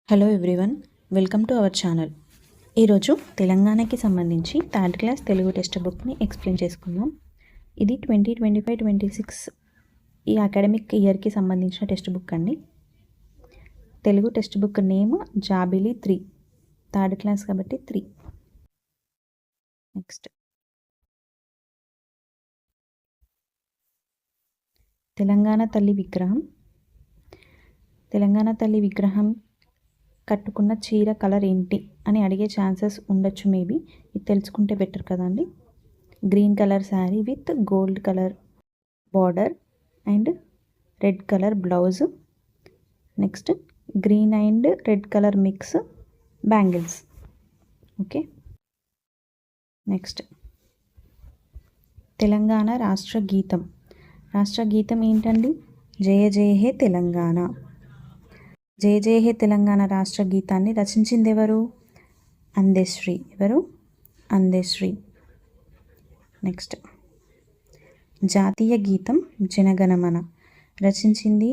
Hello everyone, welcome to our channel. ఈరోజు తెలంగాణకి సంబంధించి థర్డ్ క్లాస్ తెలుగు టెక్స్ట్ బుక్ని ఎక్స్ప్లెయిన్ చేసుకుందాం. ఇది 2025-26 ఈ అకాడమిక్ ఇయర్కి సంబంధించిన టెక్స్ట్ బుక్ అండి. తెలుగు టెక్స్ట్ బుక్ నేమ్ జాబిలి 3, థర్డ్ క్లాస్ కాబట్టి 3. నెక్స్ట్ తెలంగాణ తల్లి విగ్రహం కట్టుకున్న చీర కలర్ ఏంటి అని అడిగే ఛాన్సెస్ ఉండొచ్చు. మేబీ ఇది తెలుసుకుంటే బెటర్ కదండి. Green colour sari with gold colour border and red colour blouse. Next green and red colour mix bangles. Okay. Next Telangana రాష్ట్ర గీతం ఏంటండి? జయ జయ హే తెలంగాణ. జయ జయ హే తెలంగాణ రాష్ట్ర గీతాన్ని రచించింది ఎవరు? అందశ్రీ. అందశ్రీ. నెక్స్ట్ జాతీయ గీతం జనగణమన, రచించింది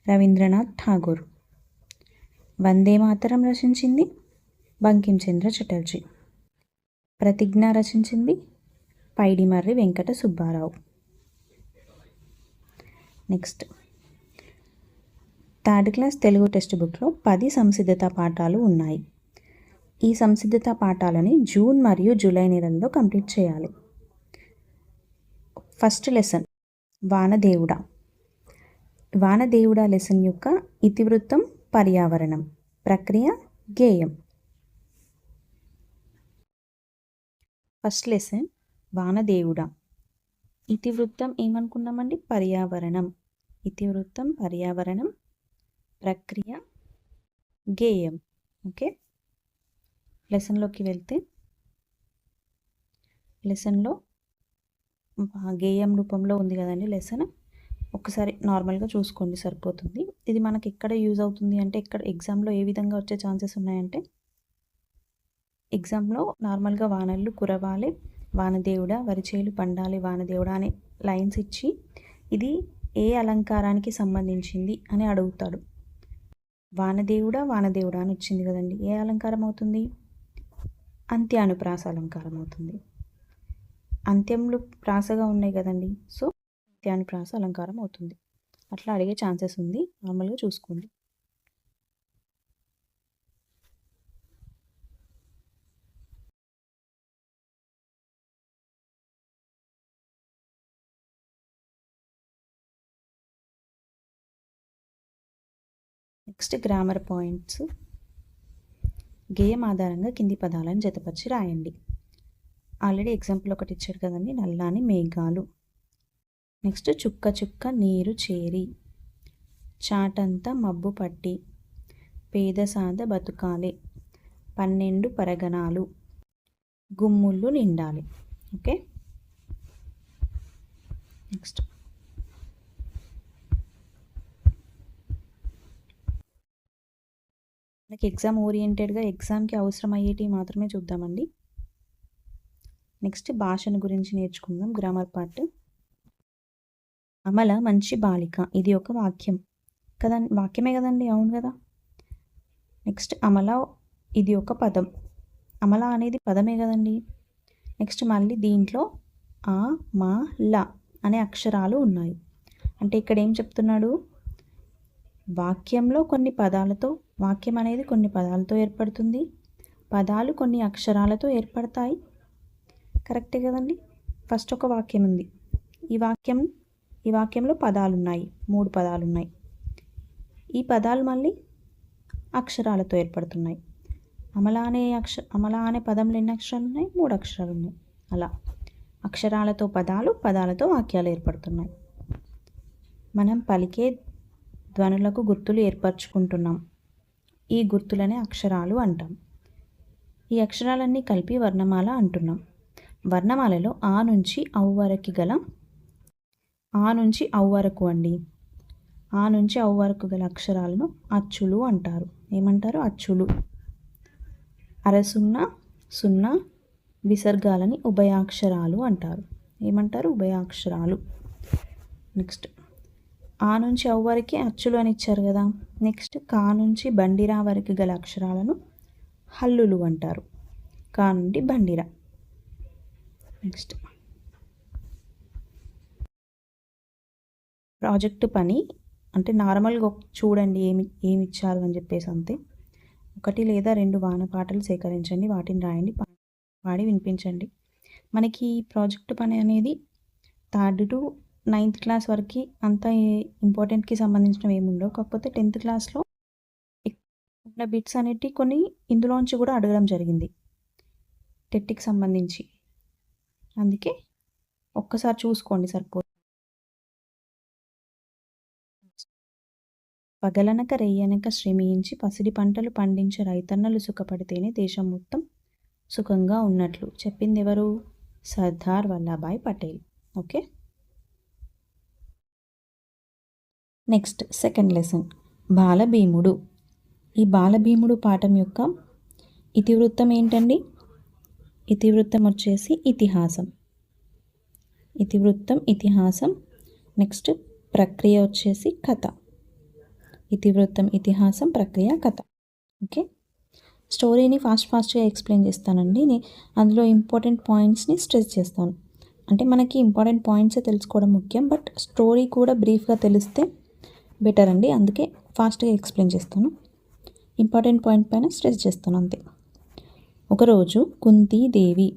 రవీంద్రనాథ్ ఠాగూర్. వందే మాతరం రచించింది బంకించంద్ర చటర్జీ. ప్రతిజ్ఞ రచించింది Paidimarri Venkata Subbarao. Next third class Telugu text బుక్లో 10 సంసిద్ధత పాఠాలు ఉన్నాయి. ఈ సంసిద్ధత పాఠాలని జూన్ మరియు జూలై నెలల్లో కంప్లీట్ చేయాలి. ఫస్ట్ లెసన్ వానదేవుడా లెసన్ యొక్క ఇతివృత్తం పర్యావరణం, ప్రక్రియ గేయం. ఫస్ట్ లెసన్ వానదేవుడా. ఇతివృత్తం ఏమనుకున్నామండి? పర్యావరణం. ఇతివృత్తం పర్యావరణం, ప్రక్రియ గేయం. ఓకే. లెసన్లోకి వెళ్తే లెసన్లో గేయం రూపంలో ఉంది కదండి లెసన్. ఒకసారి నార్మల్గా చూసుకోండి, సరిపోతుంది. ఇది మనకి ఎక్కడ యూజ్ అవుతుంది అంటే, ఎక్కడ ఎగ్జామ్లో ఏ విధంగా వచ్చే ఛాన్సెస్ ఉన్నాయంటే, ఎగ్జామ్లో నార్మల్గా వానలు కురవాలి, వానదేవుడా, వరిచేలు పండాలి వానదేవుడా అనే లైన్స్ ఇచ్చి ఇది ఏ అలంకారానికి సంబంధించింది అని అడుగుతాడు. వానదేవుడా అని వచ్చింది కదండి, ఏ అలంకారం అవుతుంది? అంత్యానుప్రాస అలంకారం అవుతుంది. అంత్యములు ప్రాసగా ఉన్నాయి కదండి, సో అంత్యానుప్రాస అలంకారం అవుతుంది. అట్లా అడిగే ఛాన్సెస్ ఉంది, నార్మల్గా చూసుకోండి. Next grammar points. గేయం ఆధారంగా కింది పదాలను జతపరిచి రాయండి. ఆల్రెడీ ఎగ్జాంపుల్ ఒకటి ఇచ్చాడు కదండి, నల్లాని మేఘాలు. నెక్స్ట్ చుక్క చుక్క నీరు చేరి, చాటంతా మబ్బు పట్టి, పేద సాద బతుకాలే, 12 పరగణాలు, గుమ్ముళ్ళు నిండాలి. ఓకే. నెక్స్ట్ మనకి ఎగ్జామ్ ఓరియంటెడ్గా ఎగ్జామ్కి అవసరం అయ్యేటివి మాత్రమే చూద్దామండి. నెక్స్ట్ భాషను గురించి నేర్చుకుందాం. Grammar part. అమల మంచి బాలిక, ఇది ఒక వాక్యం కదండి, వాక్యమే కదండి, అవును కదా. నెక్స్ట్ అమల, ఇది ఒక పదం. అమల అనేది పదమే కదండి. నెక్స్ట్ మళ్ళీ దీంట్లో ఆ, మా, ల అనే అక్షరాలు ఉన్నాయి. అంటే ఇక్కడ ఏం చెప్తున్నాడు? వాక్యంలో కొన్ని పదాలతో, వాక్యం అనేది కొన్ని పదాలతో ఏర్పడుతుంది, పదాలు కొన్ని అక్షరాలతో ఏర్పడతాయి. కరెక్టే కదండి. ఫస్ట్ ఒక వాక్యం ఉంది, ఈ వాక్యంలో పదాలు ఉన్నాయి, 3 పదాలు ఉన్నాయి. ఈ పదాలు మళ్ళీ అక్షరాలతో ఏర్పడుతున్నాయి. అమల అనే పదంలో ఎన్ని అక్షరాలు ఉన్నాయి? 3 అక్షరాలు ఉన్నాయి. అలా అక్షరాలతో పదాలు, పదాలతో వాక్యాలు ఏర్పడుతున్నాయి. మనం పలికే ధ్వనులకు గుర్తులు ఏర్పరచుకుంటున్నాం. ఈ గుర్తులనే అక్షరాలు అంటాం. ఈ అక్షరాలన్నీ కలిపి వర్ణమాల అంటున్నాం. వర్ణమాలలో ఆ నుంచి ఔ వరకు గల అక్షరాలను అచ్చులు అంటారు. ఏమంటారు? అచ్చులు. అరసున్న, సున్నా విసర్గాలని ఉభయాక్షరాలు అంటారు. ఏమంటారు? ఉభయాక్షరాలు. నెక్స్ట్ ఆ నుంచి అవు వరకు అచ్చులు అని ఇచ్చారు కదా. నెక్స్ట్ కా నుంచి బండిరా వరకు గల అక్షరాలను హల్లులు అంటారు. కా నుండి బండిరా. నెక్స్ట్ ప్రాజెక్టు పని అంటే నార్మల్గా చూడండి ఏమి ఇచ్చారు అని చెప్పేసి అంతే. 1 లేదా 2 వాన పాటలు సేకరించండి, వాటిని రాయండి, పాడి వినిపించండి. మనకి ఈ ప్రాజెక్టు పని అనేది 3rd to 9th క్లాస్ వరకు అంత ఇంపార్టెంట్కి సంబంధించినవి ఏమి ఉండవు. కాకపోతే 10th క్లాస్లో ఉన్న బిట్స్ అనేటివి కొన్ని ఇందులోంచి కూడా అడగడం జరిగింది టెట్కి సంబంధించి. అందుకే ఒక్కసారి చూసుకోండి సరిపోతుంది. పగలనక రెయ్యనక శ్రమించి పసిడి పంటలు పండించే రైతన్నలు సుఖపడితేనే దేశం మొత్తం సుఖంగా ఉన్నట్లు చెప్పింది ఎవరు? Sardar Vallabhbhai Patel. Okay. Next second lesson బాలభీముడు. ఈ బాలభీముడు పాఠం యొక్క ఇతివృత్తం ఏంటండి? ఇతివృత్తం వచ్చేసి ఇతిహాసం. ఇతివృత్తం ఇతిహాసం. నెక్స్ట్ ప్రక్రియ వచ్చేసి కథ. ఇతివృత్తం ఇతిహాసం, ప్రక్రియ, కథ. ఓకే. స్టోరీని ఫాస్ట్గా ఎక్స్ప్లెయిన్ చేస్తానండి. అందులో ఇంపార్టెంట్ పాయింట్స్ని స్ట్రెస్ చేస్తాను. అంటే మనకి ఇంపార్టెంట్ పాయింట్సే తెలుసుకోవడం ముఖ్యం, బట్ స్టోరీ కూడా బ్రీఫ్గా తెలిస్తే బెటర్ అండి. అందుకే ఫాస్ట్గా ఎక్స్ప్లెయిన్ చేస్తాను. ఇంపార్టెంట్ పాయింట్ పైన స్ట్రెస్ చేస్తాను అంతే. ఒకరోజు కుంతీదేవి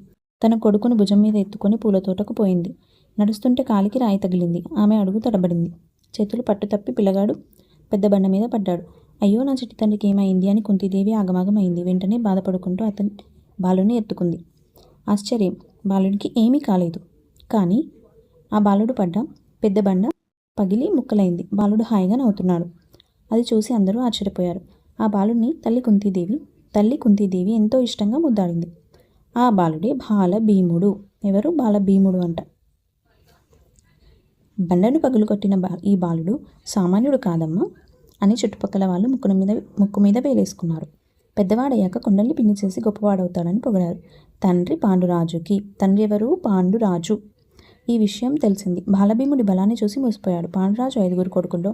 తన కొడుకును భుజం మీద ఎత్తుకొని పూల తోటకు పోయింది. నడుస్తుంటే కాలికి రాయి తగిలింది. ఆమె అడుగు తడబడింది. చేతులు పట్టు తప్పి పిల్లగాడు పెద్ద బండ మీద పడ్డాడు. అయ్యో, నా చిట్టి తండ్రికి ఏమైంది అని కుంతీదేవి ఆగమాగమైంది. వెంటనే బాధపడుకుంటూ అతని బాలుని ఎత్తుకుంది. ఆశ్చర్యం, బాలుడికి ఏమీ కాలేదు. కానీ ఆ బాలుడు పడ్డ పెద్ద బండ పగిలి ముక్కలైంది. బాలుడు హాయిగా నవ్వుతున్నాడు. అది చూసి అందరూ ఆశ్చర్యపోయారు. ఆ బాలుడిని తల్లి కుంతీదేవి ఎంతో ఇష్టంగా ముద్దాడింది. ఆ బాలుడే బాలభీముడు. ఎవరు? బాలభీముడు అంట. బండను పగులుకొట్టిన ఈ బాలుడు సామాన్యుడు కాదమ్మా అని చుట్టుపక్కల వాళ్ళు ముక్కు మీద వేలేసుకున్నారు. పెద్దవాడయ్యాక కొండల్ని పిండి చేసి గొప్పవాడవుతాడని పొగిడారు. తండ్రి ఎవరు? పాండురాజు. ఈ విషయం తెలిసింది. బాలభీముడి బలాన్ని చూసి మురిసిపోయాడు. పాండురాజు 5 కొడుకుల్లో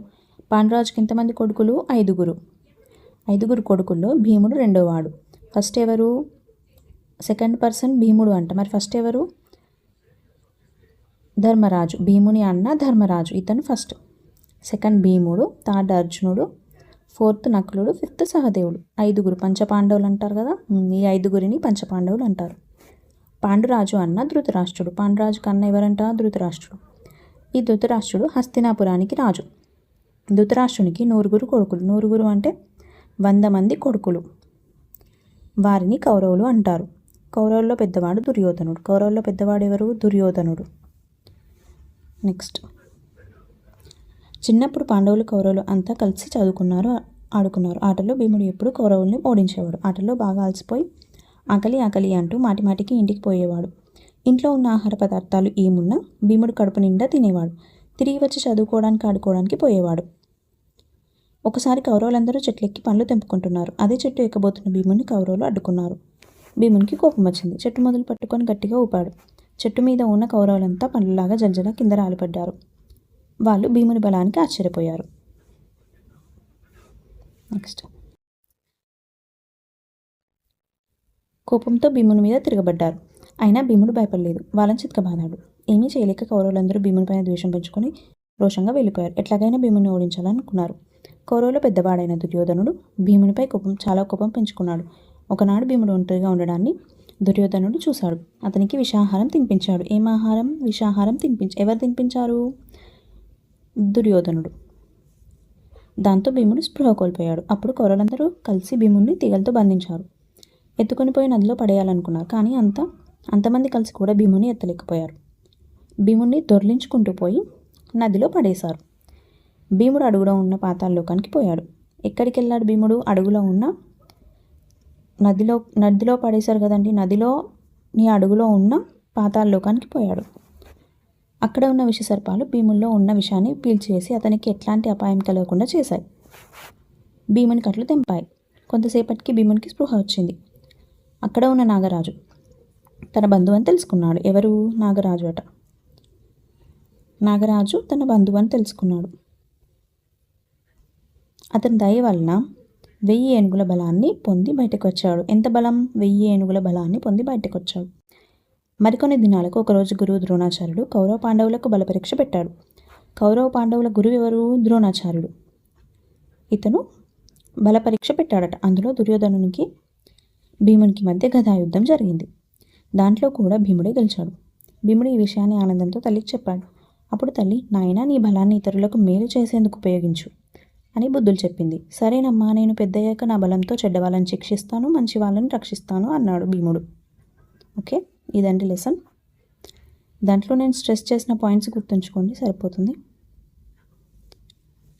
పాండురాజుకి ఎంతమంది కొడుకులు? 5 కొడుకుల్లో భీముడు 2వ వాడు. ఫస్ట్ ఎవరు? సెకండ్ పర్సన్ భీముడు అంట. మరి ఫస్ట్ ఎవరు? ధర్మరాజు. భీముని అన్న ధర్మరాజు, ఇతను ఫస్ట్. సెకండ్ భీముడు, థర్డ్ అర్జునుడు, 4th నకులుడు, 5th సహదేవుడు. 5 పంచపాండవులు అంటారు కదా. ఈ 5 పంచపాండవులు అంటారు. పాండురాజు అన్న ధృతరాష్ట్రుడు. పాండురాజుకు అన్న ఎవరంట? ధృతరాష్ట్రుడు. ఈ ధృతరాష్ట్రుడు హస్తినాపురానికి రాజు. ధృతరాష్ట్రునికి 9 కొడుకులు. 9 అంటే 100 మంది కొడుకులు. వారిని కౌరవులు అంటారు. కౌరవుల్లో పెద్దవాడు దుర్యోధనుడు. కౌరవుల్లో పెద్దవాడు ఎవరు? దుర్యోధనుడు. నెక్స్ట్, చిన్నప్పుడు పాండవులు కౌరవులు అంతా కలిసి చదువుకున్నారు, ఆడుకున్నారు. ఆటల్లో భీముడు ఎప్పుడు కౌరవుల్ని ఓడించేవాడు. ఆటల్లో బాగా అలసిపోయి ఆకలి అంటూ మాటిమాటికి ఇంటికి పోయేవాడు. ఇంట్లో ఉన్న ఆహార పదార్థాలు ఏమున్నా భీముడు కడుపు నిండా తినేవాడు. తిరిగి వచ్చి చదువుకోవడానికి, ఆడుకోవడానికి పోయేవాడు. ఒకసారి కౌరవులందరూ చెట్లెక్కి పండ్లు తెంపుకుంటున్నారు. అదే చెట్టు ఎక్కబోతున్న భీముని కౌరవులు అడ్డుకున్నారు. భీమునికి కోపం వచ్చింది. చెట్టు మొదలు పట్టుకొని గట్టిగా ఊపాడు. చెట్టు మీద ఉన్న కౌరవులంతా పండ్లలాగా జల్జల కింద రాలిపడ్డారు. వాళ్ళు భీముని బలానికి ఆశ్చర్యపోయారు. నెక్స్ట్, కోపంతో భీముని మీద తిరగబడ్డారు. అయినా భీముడు భయపడలేదు. వాళ్ళని చితకబాదాడు. ఏమీ చేయలేక కౌరవులందరూ భీమునిపైన ద్వేషం పెంచుకొని రోషంగా వెళ్ళిపోయారు. ఎట్లాగైనా భీముని ఓడించాలనుకున్నారు. కౌరవులో పెద్దవాడైన దుర్యోధనుడు భీమునిపై చాలా కోపం పెంచుకున్నాడు. ఒకనాడు భీముడు ఒంటరిగా ఉండడాన్ని దుర్యోధనుడు చూశాడు. అతనికి విషాహారం తినిపించాడు. ఏం ఆహారం? విషాహారం ఎవరు తినిపించారు? దుర్యోధనుడు. దాంతో భీముడు స్పృహ కోల్పోయాడు. అప్పుడు కౌరవులందరూ కలిసి భీముడిని తీగలతో బంధించారు. ఎత్తుకొని పోయి నదిలో పడేయాలనుకున్నారు. కానీ అంతమంది కలిసి కూడా భీముని ఎత్తలేకపోయారు. భీముడిని దొర్లించుకుంటూ పోయి నదిలో పడేశారు. భీముడు అడుగులో ఉన్న పాతాళలోకానికి పోయాడు. ఎక్కడికి వెళ్ళాడు భీముడు? అడుగులో ఉన్న నదిలో పడేశారు కదండి. నీ అడుగులో ఉన్న పాతాళలోకానికి పోయాడు. అక్కడ ఉన్న విషసర్పాలు భీముల్లో ఉన్న విషాన్ని పీల్చేసి అతనికి ఎట్లాంటి అపాయం కలగకుండా చేశాయి. భీముని కట్లు తెంపాయి. కొంతసేపటికి భీమునికి స్పృహ వచ్చింది. అక్కడ ఉన్న నాగరాజు తన బంధువు అని తెలుసుకున్నాడు. ఎవరు? నాగరాజు అట. నాగరాజు తన బంధువు అని తెలుసుకున్నాడు. అతని దయ వలన 1000 ఏనుగుల బలాన్ని పొంది బయటకు వచ్చాడు. ఎంత బలం? 1000 ఏనుగుల బలాన్ని పొంది బయటకు వచ్చాడు. మరికొన్ని దినాలకు ఒకరోజు గురువు ద్రోణాచార్యుడు కౌరవ పాండవులకు బలపరీక్ష పెట్టాడు. కౌరవ పాండవుల గురువు ఎవరు? ద్రోణాచార్యుడు. ఇతను బలపరీక్ష పెట్టాడట. అందులో దుర్యోధనునికి భీమునికి మధ్య గదాయుద్ధం జరిగింది. దాంట్లో కూడా భీముడే గెలిచాడు. భీముడు ఈ విషయాన్ని ఆనందంతో తల్లికి చెప్పాడు. అప్పుడు తల్లి, నాయనా, నీ బలాన్ని ఇతరులకు మేలు చేసేందుకు ఉపయోగించు అని బుద్ధులు చెప్పింది. సరేనమ్మా, నేను పెద్దయ్యాక నా బలంతో చెడ్డవాళ్ళని శిక్షిస్తాను, మంచి వాళ్ళని రక్షిస్తాను అన్నాడు భీముడు. ఓకే, ఇదండి లెసన్. దాంట్లో నేను స్ట్రెస్ చేసిన పాయింట్స్ గుర్తుంచుకోండి, సరిపోతుంది.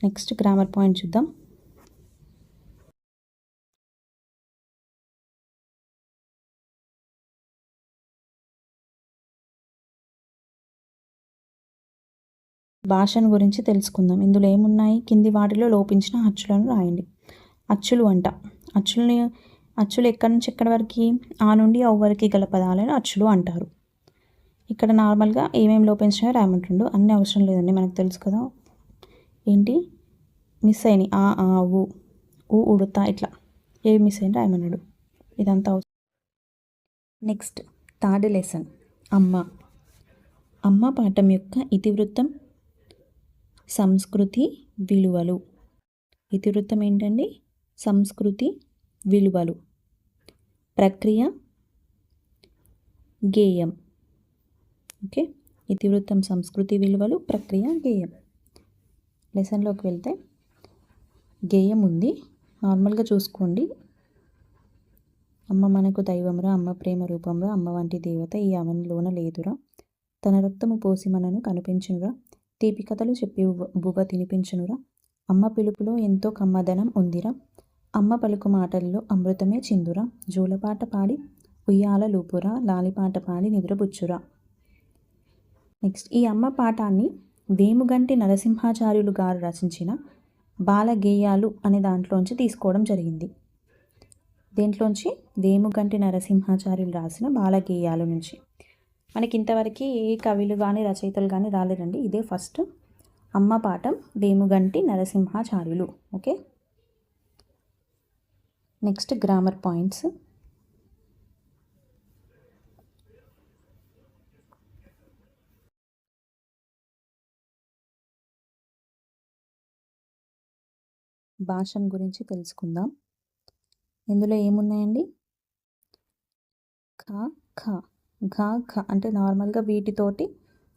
నెక్స్ట్ గ్రామర్ పాయింట్ చూద్దాం. భాషను గురించి తెలుసుకుందాం. ఇందులో ఏమున్నాయి? కింది వాటిలో లోపించిన అచ్చులను రాయండి. అచ్చులు అంట. అచ్చులు ఎక్కడి నుంచి ఎక్కడి వరకు? ఆ నుండి అవు వరకు గల పదాలను అచ్చులు అంటారు. ఇక్కడ నార్మల్గా ఏమేమి లోపించినాయో రాయమంటుండు. అన్నీ అవసరం లేదండి, మనకు తెలుసు కదా. ఏంటి మిస్ అయినాయి? ఆ ఊ ఉడుతా, ఇట్లా ఏవి మిస్ అయినా రాయమన్నాడు. ఇదంతా అవసరం. నెక్స్ట్ థర్డ్ లెసన్, అమ్మ. అమ్మ పాఠం యొక్క ఇతివృత్తం సంస్కృతి విలువలు. ఇతివృత్తం ఏంటండి? సంస్కృతి విలువలు. ప్రక్రియ గేయం. ఓకే, ఇతివృత్తం సంస్కృతి విలువలు, ప్రక్రియ గేయం. లెసన్లోకి వెళ్తే గేయం ఉంది, నార్మల్గా చూసుకోండి. అమ్మ మనకు దైవంరా, అమ్మ ప్రేమ రూపంరా, అమ్మ వంటి దేవత ఈ అవనిలోన లేదురా, తన రక్తము పోసి మనను కనిపించునురా, తీపి కథలు చెప్పి బువ్వ తినిపించునురా, అమ్మ పిలుపులో ఎంతో కమ్మదనం ఉందిరా, అమ్మ పలుకు మాటల్లో అమృతమే చిందురా, జోలపాట పాడి ఉయ్యాల లూపురా, లాలిపాట పాడి నిద్రబుచ్చురా. నెక్స్ట్, ఈ అమ్మ పాఠాన్ని వేముగంటి నరసింహాచార్యులు గారు రచించిన బాలగేయాలు అనే దాంట్లోంచి తీసుకోవడం జరిగింది. దేంట్లోంచి? వేముగంటి నరసింహాచార్యులు రాసిన బాలగేయాలు నుంచి. మనకి ఇంతవరకు ఏ కవులు కానీ రచయితలు కానీ రాలేదండి, ఇదే ఫస్ట్. అమ్మ పాఠం Vemuganti Narasimhacharyulu. Okay, next grammar points. భాషను గురించి తెలుసుకుందాం. ఇందులో ఏమున్నాయండి? ఖ ఖ, ఘ ఖ అంటే నార్మల్గా వీటితోటి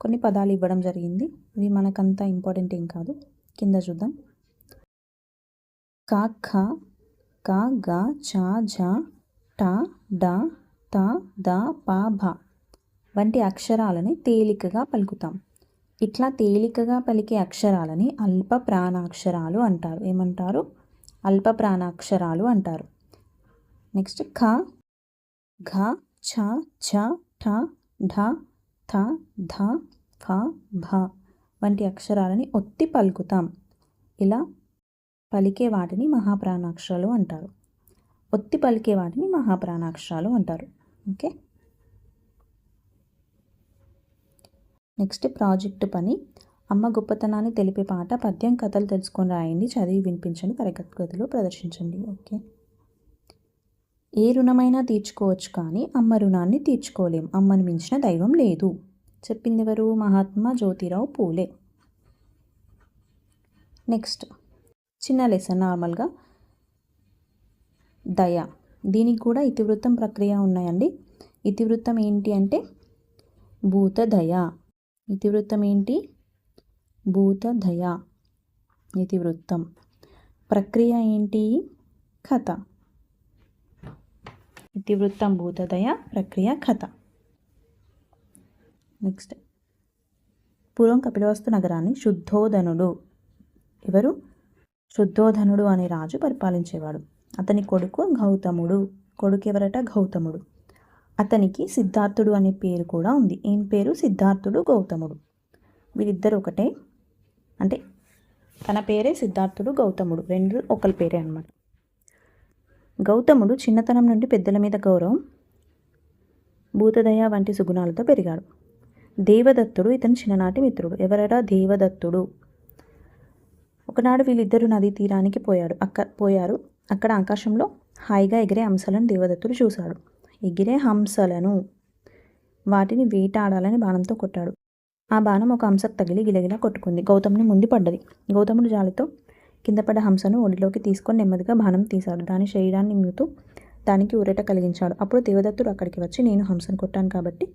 కొన్ని పదాలు ఇవ్వడం జరిగింది. ఇవి మనకంతా ఇంపార్టెంట్ ఏం కాదు. కింద చూద్దాం. క ఖ, క గ, చ ఝ, ట డ, త ద, ప భ వంటి అక్షరాలని తేలికగా పలుకుతాం. ఇట్లా తేలికగా పలికే అక్షరాలని అల్ప ప్రాణాక్షరాలు అంటారు. ఏమంటారు? అల్ప ప్రాణాక్షరాలు అంటారు. నెక్స్ట్ ఖ, ఘ, ఛ, ఝ, ఠ, ఢ, థ, ధ, ఫ, భ వంటి అక్షరాలని ఒత్తి పలుకుతాం. ఇలా పలికే వాటిని మహాప్రాణాక్షరాలు అంటారు. ఒత్తి పలికే వాటిని మహాప్రాణాక్షరాలు అంటారు. ఓకే, నెక్స్ట్ ప్రాజెక్టు పని. అమ్మ గొప్పతనాన్ని తెలిపే పాట, పద్యం, కథలు తెలుసుకొని రాయండి, చదివి వినిపించండి, తరగతి గదిలో ప్రదర్శించండి. ఓకే, ఏ రుణమైనా తీర్చుకోవచ్చు కానీ అమ్మ రుణాన్ని తీర్చుకోలేం, అమ్మను మించిన దైవం లేదు. చెప్పింది ఎవరు? మహాత్మా జ్యోతిరావు పూలే. నెక్స్ట్ చిన్న లెసన్, నార్మల్గా దయ. దీనికి కూడా ఇతివృత్తం ప్రక్రియ ఉన్నాయండి. ఇతివృత్తం ఏంటి అంటే భూతదయ. ఇతివృత్తం ఏంటి? భూతదయ ఇతివృత్తం. ప్రక్రియ ఏంటి? కథ. ఇతివృత్తం భూతదయ, ప్రక్రియ కథ. నెక్స్ట్, పూర్వం కపిలవస్తు నగరాన్ని శుద్ధోధనుడు, ఎవరు? శుద్ధోధనుడు అనే రాజు పరిపాలించేవాడు. అతని కొడుకు గౌతముడు. కొడుకు ఎవరట? గౌతముడు. అతనికి సిద్ధార్థుడు అనే పేరు కూడా ఉంది. ఏం పేరు? సిద్ధార్థుడు, గౌతముడు. వీరిద్దరు ఒకటే, అంటే తన పేరే సిద్ధార్థుడు, గౌతముడు రెండు ఒకరి పేరే అన్నమాట. గౌతముడు చిన్నతనం నుండి పెద్దల మీద గౌరవం, భూతదయ వంటి సుగుణాలతో పెరిగాడు. దేవదత్తుడు ఇతని చిన్ననాటి మిత్రుడు. ఎవరట? దేవదత్తుడు. ఒకనాడు వీళ్ళిద్దరూ నదీ తీరానికి పోయారు. అక్కడ ఆకాశంలో హాయిగా ఎగిరే హంసలను దేవదత్తుడు చూశాడు. ఎగిరే హంసలను, వాటిని వేటాడాలని బాణంతో కొట్టాడు. ఆ బాణం ఒక హంసకు తగిలి గిలగిలా కొట్టుకుంది. గౌతముని ముందు పడ్డది. గౌతముడు జాలితో కింద పడ్డ హంసను ఒడిలోకి తీసుకొని నెమ్మదిగా బాణం తీశాడు. దాని శరీరాన్ని మింగుతూ దానికి ఊరట కలిగించాడు. అప్పుడు దేవదత్తుడు అక్కడికి వచ్చి, నేను హంసను కొట్టాను కాబట్టి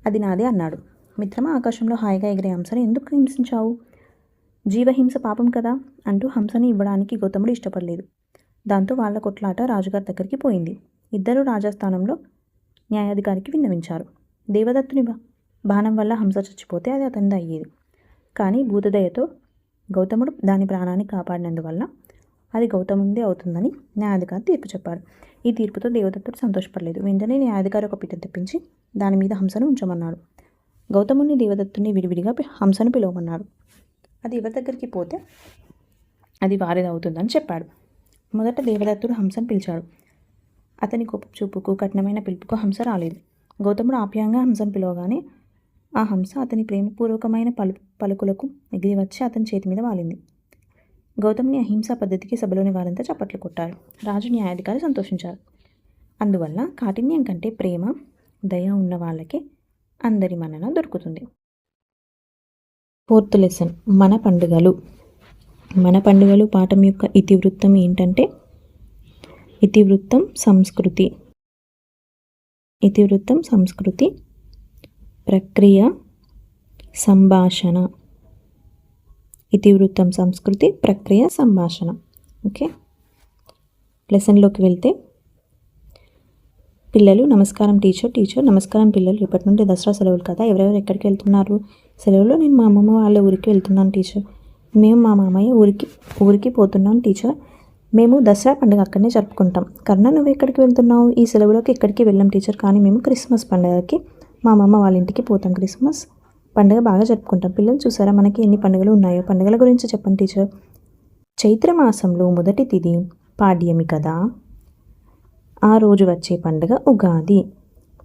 అది నాదే అన్నాడు. మిత్రమా, ఆకాశంలో హాయిగా ఎగిరే హంసను ఎందుకు హింసించావు? జీవహింస పాపం కదా అంటూ హంసని ఇవ్వడానికి గౌతముడు ఇష్టపడలేదు. దాంతో వాళ్ళ కొట్లాట రాజుగారి దగ్గరికి పోయింది. ఇద్దరు రాజస్థానంలో న్యాయాధికారికి విన్నవించారు. దేవదత్తుని బాణం వల్ల హంస చచ్చిపోతే అది అతనిది అయ్యేది. కానీ భూతదయతో గౌతముడు దాని ప్రాణాన్ని కాపాడినందువల్ల అది గౌతమునిదే అవుతుందని న్యాయాధికారి తీర్పు చెప్పాడు. ఈ తీర్పుతో దేవదత్తుడు సంతోషపడలేదు. వెంటనే న్యాయాధికారి ఒక పీట తెప్పించి దాని మీద హంసను ఉంచమన్నాడు. గౌతముని దేవదత్తుని విడివిడిగా హంసను పిలవమన్నాడు. అది ఎవరి దగ్గరికి పోతే అది వారిది అవుతుందని చెప్పాడు. మొదట దేవదత్తుడు హంసను పిలిచాడు. అతని కోప చూపుకు, కఠినమైన పిలుపుకు హంస రాలేదు. గౌతముడు ఆప్యాయంగా హంసను పిలవగానే ఆ హంస అతని ప్రేమపూర్వకమైన పలుకులకు ఎగిరి వచ్చి అతని చేతి మీద వాలింది. గౌతముని అహింసా పద్ధతికి సభలోని వారంతా చప్పట్లు కొట్టారు. రాజు, న్యాయాధికారి సంతోషించారు. అందువల్ల కాఠిన్యం కంటే ప్రేమ, దయ ఉన్న వాళ్ళకే అందరి మన్నన దొరుకుతుంది. 4th లెసన్, మన పండుగలు. మన పండుగలు పాఠం యొక్క ఇతివృత్తం ఏంటంటే, ఇతివృత్తం సంస్కృతి. ఇతివృత్తం సంస్కృతి, ప్రక్రియ, సంభాషణ. ఇతివృత్తం సంస్కృతి, ప్రక్రియ, సంభాషణ. ఓకే, లెసన్లోకి వెళ్తే, పిల్లలు నమస్కారం టీచర్ నమస్కారం పిల్లలు, రేపటి నుండి దసరా సెలవులు కదా, ఎవరెవరు ఎక్కడికి వెళ్తున్నారు? సెలవులో నేను మా అమ్మమ్మ వాళ్ళ ఊరికి వెళ్తున్నాను టీచర్. మేము మా మామయ్య ఊరికి పోతున్నాం టీచర్. మేము దసరా పండుగ అక్కడనే జరుపుకుంటాం. కర్ణ, నువ్వు ఎక్కడికి వెళ్తున్నావు? ఈ సెలవులోకి ఎక్కడికి వెళ్ళాం టీచర్, కానీ మేము క్రిస్మస్ పండుగకి మా అమ్మమ్మ వాళ్ళ ఇంటికి పోతాం. క్రిస్మస్ పండుగ బాగా జరుపుకుంటాం. పిల్లలు చూసారా మనకి ఎన్ని పండుగలు ఉన్నాయో? పండుగల గురించి చెప్పండి టీచర్. చైత్రమాసంలో మొదటి తిథి పాడ్యమి కదా, ఆ రోజు వచ్చే పండుగ ఉగాది.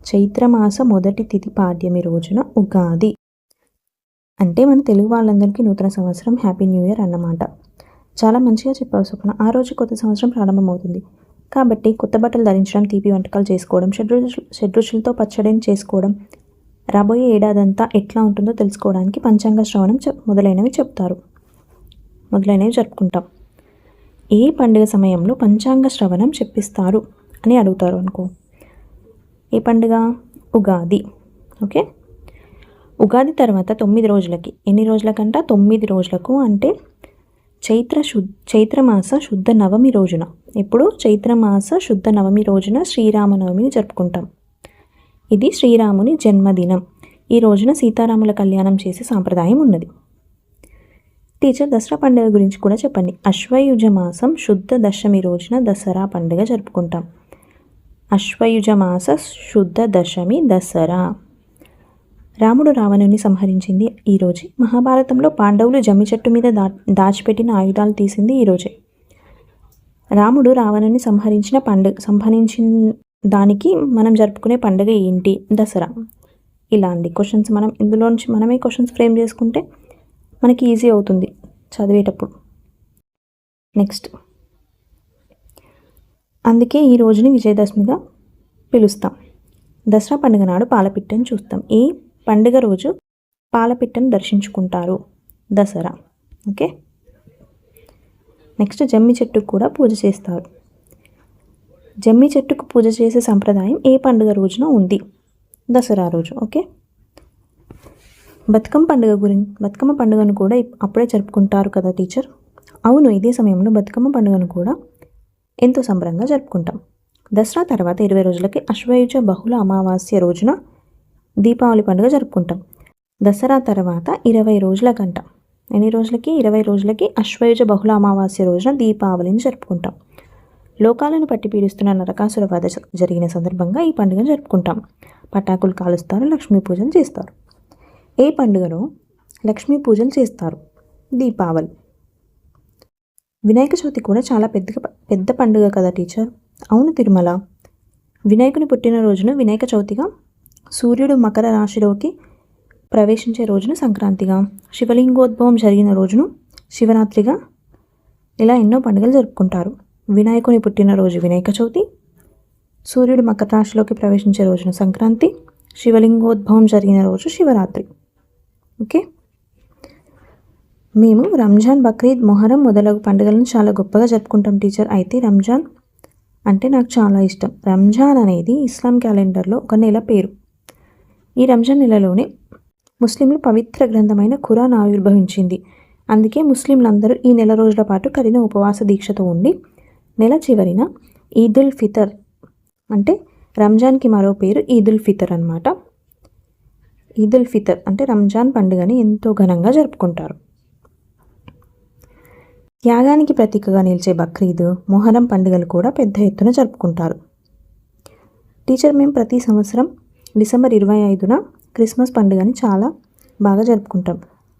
చైత్రమాస మొదటి తిథి పాడ్యమి రోజున ఉగాది అంటే మన తెలుగు వాళ్ళందరికీ నూతన సంవత్సరం, హ్యాపీ న్యూ ఇయర్ అన్నమాట. చాలా మంచిగా చెప్పావు స్వప్న. ఆ రోజు కొత్త సంవత్సరం ప్రారంభమవుతుంది కాబట్టి కొత్త బట్టలు ధరించడం, తీపి వంటకాలు చేసుకోవడం, షడ్రుచులతో పచ్చడిని చేసుకోవడం, రాబోయే ఏడాదంతా ఎట్లా ఉంటుందో తెలుసుకోవడానికి పంచాంగ శ్రవణం మొదలైనవి జరుపుకుంటాం. ఏ పండుగ సమయంలో పంచాంగ శ్రవణం చెప్పిస్తారు అని అడుగుతారు అనుకో. ఏ పండుగ? ఉగాది. ఓకే, ఉగాది తర్వాత 9 రోజులకి, ఎన్ని రోజులకంట? 9 రోజులకు, అంటే చైత్రమాస శుద్ధ నవమి రోజున. ఎప్పుడు? చైత్రమాస శుద్ధ నవమి రోజున శ్రీరామనవమిని జరుపుకుంటాం. ఇది శ్రీరాముని జన్మదినం. ఈ రోజున సీతారాముల కళ్యాణం చేసే సాంప్రదాయం ఉన్నది. టీచర్, దసరా పండుగ గురించి కూడా చెప్పండి. అశ్వయుజ మాసం శుద్ధ దశమి రోజున దసరా పండుగ జరుపుకుంటాం. అశ్వయుజ మాస శుద్ధ దశమి దసరా. రాముడు రావణుని సంహరించింది ఈరోజే. మహాభారతంలో పాండవులు జమ్మి చెట్టు మీద దాచిపెట్టిన ఆయుధాలు తీసింది ఈరోజే. రాముడు రావణుని సంహరించిన దానికి మనం జరుపుకునే పండుగ ఏంటి? దసరా. ఇలా అండి క్వశ్చన్స్. ఇందులోంచి మనమే క్వశ్చన్స్ ఫ్రేమ్ చేసుకుంటే మనకి ఈజీ అవుతుంది చదివేటప్పుడు. నెక్స్ట్, అందుకే ఈ రోజుని విజయదశమిగా పిలుస్తాం. దసరా పండుగ నాడు పాలపిట్టను చూస్తాం. ఈ పండుగ రోజు పాలపిట్టను దర్శించుకుంటారు. దసరా. ఓకే, నెక్స్ట్, జమ్మి చెట్టుకు కూడా పూజ చేస్తారు. జమ్మి చెట్టుకు పూజ చేసే సంప్రదాయం ఏ పండుగ రోజున ఉంది? దసరా రోజు. ఓకే, బతుకమ్మ పండుగను కూడా అప్పుడే జరుపుకుంటారు కదా టీచర్? అవును, ఇదే సమయంలో బతుకమ్మ పండుగను కూడా ఎంతో సంబరంగా జరుపుకుంటాం. దసరా తర్వాత 20 రోజులకి అశ్వయుజ బహుళ అమావాస్య రోజున దీపావళి పండుగ జరుపుకుంటాం. దసరా తర్వాత 20 రోజులకంట, ఎన్ని రోజులకి? 20 రోజులకి అశ్వయుజ బహుళ అమావాస్య రోజున దీపావళిని జరుపుకుంటాం. లోకాలను పట్టి పీడిస్తున్న నరకాసుర వధ జరిగిన సందర్భంగా ఈ పండుగను జరుపుకుంటాం. పటాకులు కాలుస్తారు, లక్ష్మీ పూజలు చేస్తారు. ఏ పండుగలో లక్ష్మీ పూజలు చేస్తారు? దీపావళి. వినాయక చవితి కూడా చాలా పెద్ద పండుగ కదా టీచర్? అవును తిరుమల. వినాయకుని పుట్టినరోజును వినాయక చవితిగా, సూర్యుడు మకర రాశిలోకి ప్రవేశించే రోజును సంక్రాంతిగా, శివలింగోద్భవం జరిగిన రోజును శివరాత్రిగా ఇలా ఎన్నో పండుగలు జరుపుకుంటారు. వినాయకుని పుట్టినరోజు వినాయక చవితి, సూర్యుడు మకర రాశిలోకి ప్రవేశించే రోజున సంక్రాంతి, శివలింగోద్భవం జరిగిన రోజు శివరాత్రి. ఓకే, మేము రంజాన్, బక్రీద్, మొహరం మొదలగు పండుగలను చాలా గొప్పగా జరుపుకుంటాం టీచర్. అయితే రంజాన్ అంటే నాకు చాలా ఇష్టం. రంజాన్ అనేది ఇస్లాం క్యాలెండర్లో ఒక నెల పేరు. ఈ రంజాన్ నెలలోనే ముస్లింలు పవిత్ర గ్రంథమైన ఖురాన్ ఆవిర్భవించింది. అందుకే ముస్లింలందరూ ఈ నెల రోజుల పాటు కఠిన ఉపవాస దీక్షతో ఉండి నెల చివరిన ఈదుల్ ఫితర్ అంటే రంజాన్కి మరో పేరు ఈదుల్ ఫితర్ అన్నమాట. ఈదుల్ ఫితర్ అంటే రంజాన్ పండుగని ఎంతో ఘనంగా జరుపుకుంటారు. త్యాగానికి ప్రతీకగా నిలిచే బక్రీద్, మొహరం పండుగలు కూడా పెద్ద ఎత్తున జరుపుకుంటారు. టీచర్, మేము ప్రతి సంవత్సరం డిసెంబర్ 25న క్రిస్మస్ పండుగని చాలా బాగా జరుపుకుంటాం.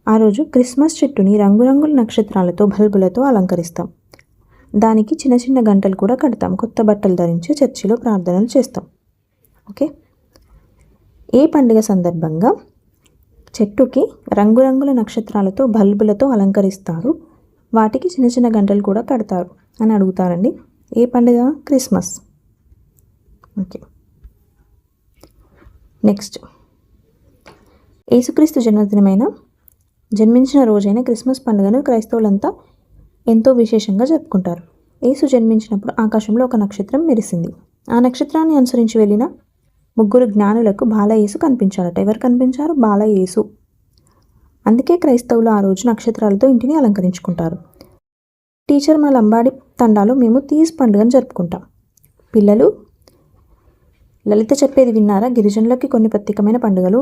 ఆ రోజు క్రిస్మస్ చెట్టుని రంగురంగుల నక్షత్రాలతో, బల్బులతో అలంకరిస్తాం. దానికి చిన్న చిన్న గంటలు కూడా కడతాం. కొత్త బట్టలు ధరించి చర్చిలో ప్రార్థనలు చేస్తాం. ఓకే, ఏ పండుగ సందర్భంగా చెట్టుకి రంగురంగుల నక్షత్రాలతో, బల్బులతో అలంకరిస్తారు, వాటికి చిన్న చిన్న గంటలు కూడా కడతారు అని అడుగుతారండి. ఏ పండుగ? క్రిస్మస్. ఓకే, నెక్స్ట్, యేసుక్రీస్తు జన్మించిన రోజైన క్రిస్మస్ పండుగను క్రైస్తవులంతా ఎంతో విశేషంగా జరుపుకుంటారు. యేసు జన్మించినప్పుడు ఆకాశంలో ఒక నక్షత్రం మెరిసింది. ఆ నక్షత్రాన్ని అనుసరించి వెళ్ళిన 3 జ్ఞానులకు బాలయేసు కనిపించాడట. ఎవరు కనిపించారు? బాలయేసు. అందుకే క్రైస్తవులు ఆ రోజు నక్షత్రాలతో ఇంటిని అలంకరించుకుంటారు. టీచర్, మా లంబాడి తండాలో మేము తీజ్ పండుగను జరుపుకుంటాం. పిల్లలు, లలిత చెప్పేది విన్నారా? గిరిజనులకి కొన్ని ప్రత్యేకమైన పండుగలు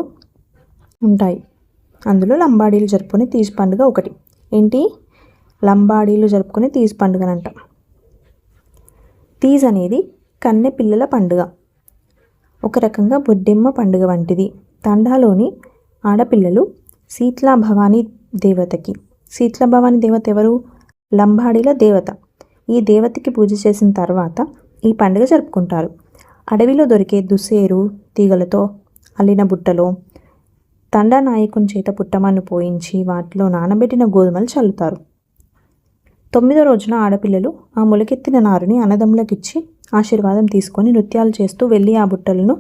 ఉంటాయి. అందులో లంబాడీలు జరుపుకునే తీజ్ పండుగ ఒకటి. ఏంటి? లంబాడీలు జరుపుకునే తీజ్ పండుగని అంటాం. తీజ్ అనేది కన్నె పిల్లల పండుగ. ఒక రకంగా బొడ్డెమ్మ పండుగ వంటిది. తండాలోని ఆడపిల్లలు శీతలా భవానీ దేవత ఎవరు? లంబాడీల దేవత. ఈ దేవతకి పూజ చేసిన తర్వాత ఈ పండుగ జరుపుకుంటారు. అడవిలో దొరికే దుసేరు తీగలతో అల్లిన బుట్టలో తండా నాయకుని చేత పుట్టమన్ను పోయించి వాటిలో నానబెట్టిన గోధుమలు చల్లుతారు. 9వ రోజున ఆడపిల్లలు ఆ మొలకెత్తిన నారుని అన్నదమ్ములకిచ్చి ఆశీర్వాదం తీసుకొని నృత్యాలు చేస్తూ వెళ్ళి ఆ బుట్టలను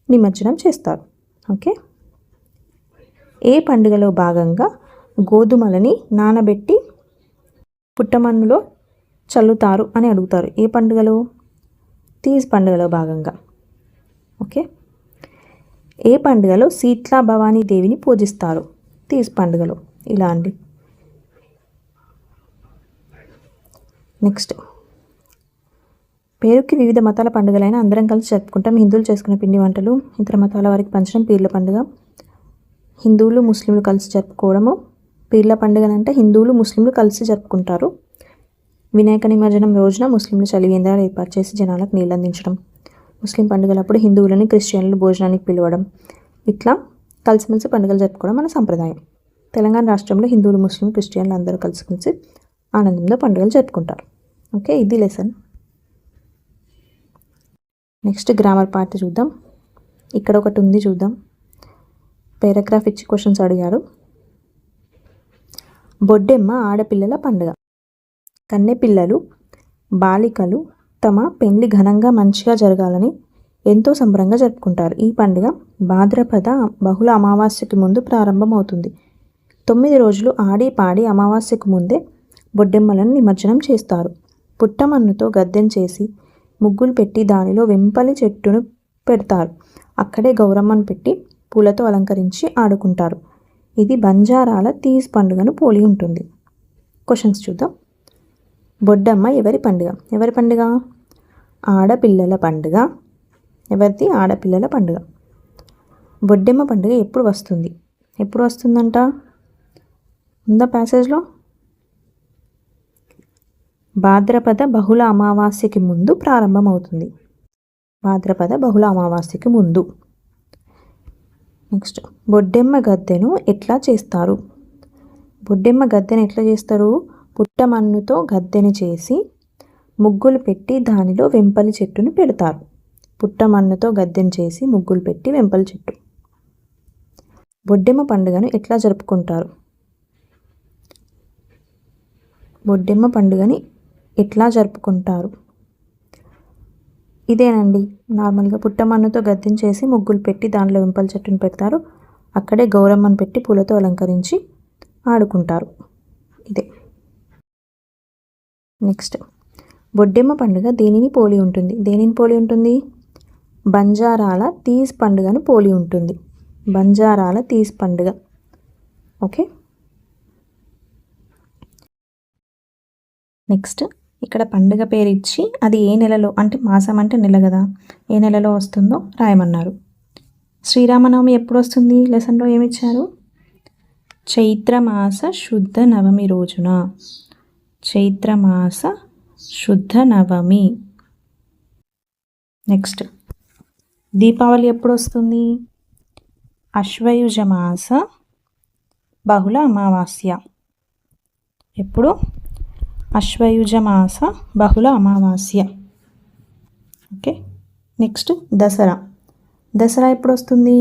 నిమజ్జనం చేస్తారు. ఓకే, ఏ పండుగలో భాగంగా గోధుమలని నానబెట్టి పుట్టమన్నులో చల్లుతారు అని అడుగుతారు. ఏ పండుగలో? తీజ్ పండుగలో భాగంగా. ఓకే, ఏ పండుగలో శీతలా భవానీ దేవిని పూజిస్తారు? తీజ్ పండుగలో. ఇలా అండి. నెక్స్ట్, పేరుకి వివిధ మతాల పండుగలైన అందరం కలిసి జరుపుకుంటాం. హిందువులు చేసుకునే పిండి వంటలు ఇతర మతాల వారికి పంచడం పీర్ల పండుగ. హిందువులు ముస్లింలు కలిసి జరుపుకోవడము. పీర్ల పండుగనంటే హిందువులు ముస్లింలు కలిసి జరుపుకుంటారు. వినాయక నిమజ్జనం రోజున ముస్లింలు చలివేంద్రాలు ఏర్పాటు చేసి జనాలకు నీళ్ళు అందించడం. ముస్లిం పండుగలప్పుడు హిందువులని క్రిస్టియన్లు భోజనానికి పిలవడం. ఇట్లా కలిసిమెలిసి పండుగలు జరుపుకోవడం మన సంప్రదాయం. తెలంగాణ రాష్ట్రంలో హిందువులు, ముస్లిం, క్రిస్టియన్లు అందరూ కలిసి ఆనందంతో పండుగలు జరుపుకుంటారు. ఓకే, ఇది లెసన్. నెక్స్ట్ గ్రామర్ పార్ట్ చూద్దాం. ఇక్కడ ఒకటి ఉంది, చూద్దాం. పారాగ్రాఫ్ ఇచ్చి క్వశ్చన్స్ అడిగారు. బొడ్డెమ్మ ఆడపిల్లల పండుగ. కన్నెపిల్లలు, బాలికలు తమ పెళ్లి ఘనంగా మంచిగా జరగాలని ఎంతో సంబరంగా జరుపుకుంటారు. ఈ పండుగ భాద్రపద బహుళ అమావాస్యకి ముందు ప్రారంభమవుతుంది. 9 రోజులు ఆడి పాడి అమావాస్యకు ముందే బొడ్డెమ్మలను నిమజ్జనం చేస్తారు. పుట్టమన్నుతో గద్దెం చేసి ముగ్గులు పెట్టి దానిలో వెంపలి చెట్టును పెడతారు. అక్కడే గౌరమ్మను పెట్టి పూలతో అలంకరించి ఆడుకుంటారు. ఇది బంజారాల తీజ్ పండుగను పోలి ఉంటుంది. క్వశ్చన్స్ చూద్దాం. బొడ్డమ్మ ఎవరి పండుగ? ఎవరి పండుగ? ఆడపిల్లల పండుగ. ఎవరిది? ఆడపిల్లల పండుగ. బొడ్డెమ్మ పండుగ ఎప్పుడు వస్తుంది? ఎప్పుడు వస్తుందంట? ఉందా ప్యాసేజ్లో? భాద్రపద బహుళ అమావాస్యకి ముందు ప్రారంభమవుతుంది. భాద్రపద బహుళ అమావాస్యకి ముందు. నెక్స్ట్, బొడ్డెమ్మ గద్దెను ఎట్లా చేస్తారు? బొడ్డెమ్మ గద్దెను ఎట్లా చేస్తారు? పుట్టమన్నుతో గద్దెని చేసి ముగ్గులు పెట్టి దానిలో వెంపలి చెట్టును పెడతారు. పుట్టమన్నుతో గద్దెని చేసి ముగ్గులు పెట్టి వెంపలి చెట్టు. బొడ్డెమ్మ పండుగను ఎట్లా జరుపుకుంటారు? బొడ్డెమ్మ పండుగని ఎట్లా జరుపుకుంటారు? ఇదేనండి, నార్మల్గా పుట్టమన్నుతో గద్దించేసి ముగ్గులు పెట్టి దానిలో వెంపల చెట్టును పెడతారు. అక్కడే గౌరమ్మను పెట్టి పూలతో అలంకరించి ఆడుకుంటారు. ఇదే. నెక్స్ట్, బొడ్డెమ్మ పండుగ దేనిని పోలి ఉంటుంది? దేనిని పోలి ఉంటుంది? బంజారాల తీజ్ పండుగను పోలి ఉంటుంది. బంజారాల తీజ్ పండుగ. ఓకే. నెక్స్ట్, ఇక్కడ పండుగ పేరు ఇచ్చి అది ఏ నెలలో, అంటే మాసం అంటే నెల కదా, ఏ నెలలో వస్తుందో రాయమన్నారు. శ్రీరామనవమి ఎప్పుడు వస్తుంది? లెసన్లో ఏమిచ్చారు? చైత్రమాస శుద్ధ నవమి రోజున. చైత్రమాస శుద్ధ నవమి. నెక్స్ట్, దీపావళి ఎప్పుడు వస్తుంది? అశ్వయుజ మాస బహుళ అమావాస్య. ఎప్పుడు? అశ్వయుజ మాస బహుళ అమావాస్య. ఓకే. నెక్స్ట్, దసరా. దసరా ఎప్పుడు వస్తుంది?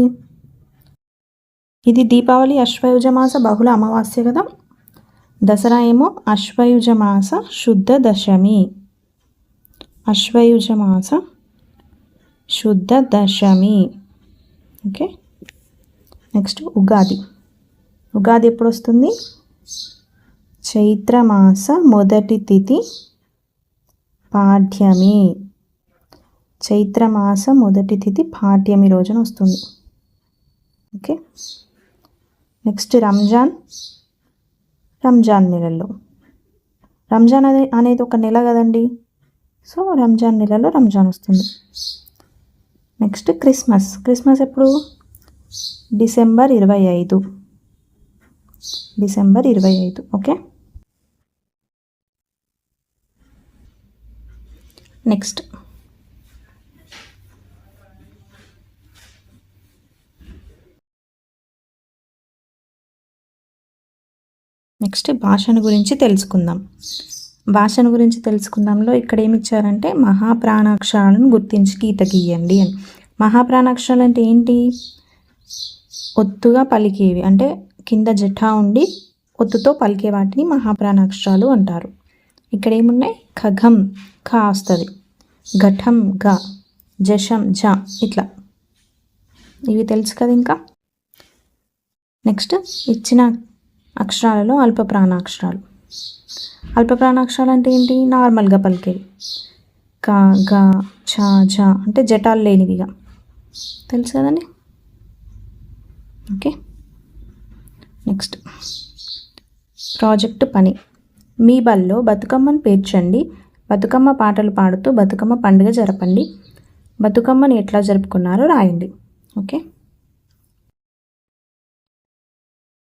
ఇది దీపావళి అశ్వయుజ మాస బహుళ అమావాస్య కదా. దసరా ఏమో అశ్వయుజ మాస శుద్ధ దశమి. అశ్వయుజ మాస శుద్ధ దశమి. ఓకే. నెక్స్ట్, ఉగాది. ఉగాది ఎప్పుడు వస్తుంది? చైత్రమాస మొదటి తిథి పాఠ్యమి. చైత్రమాస మొదటి తిథి పాఠ్యమి రోజున వస్తుంది. ఓకే. నెక్స్ట్, రంజాన్. రంజాన్ నెలలో. రంజాన్ అనేది ఒక నెల కదండి, సో రంజాన్ నెలలో రంజాన్ వస్తుంది. Next, Christmas. క్రిస్మస్ ఎప్పుడు? డిసెంబర్ 25. డిసెంబర్ 25. ఓకే. నెక్స్ట్, భాషను గురించి తెలుసుకుందాం. భాషను గురించి తెలుసుకుందాంలో ఇక్కడ ఏమి ఇచ్చారంటే మహాప్రాణాక్షరాలను గుర్తించి గీత గీయండి అని. మహాప్రాణాక్షరాలు అంటే ఏంటి? ఒత్తుగా పలికేవి, అంటే కింద జఠా ఉండి ఒత్తుతో పలికే వాటిని మహాప్రాణాక్షరాలు అంటారు. ఇక్కడ ఏమున్నాయి? ఖగం ఖ వస్తుంది, ఘటం గ, జషం జ, ఇట్లా ఇవి తెలుసు కదా. ఇంకా నెక్స్ట్, ఇచ్చిన అక్షరాలలో అల్ప ప్రాణాక్షరాలు. అల్ప ప్రాణాక్షరాలు అంటే ఏంటి? నార్మల్గా పలికేవి. క, గ, ఛ, ఝ అంటే జటాలు లేనివిగా తెలుసు కదండి. ఓకే. నెక్స్ట్, ప్రాజెక్టు పని. మీ బల్లో బతుకమ్మను పేర్చండి, బతుకమ్మ పాటలు పాడుతూ బతుకమ్మ పండుగ జరపండి, బతుకమ్మని ఎట్లా జరుపుకున్నారో రాయండి. ఓకే.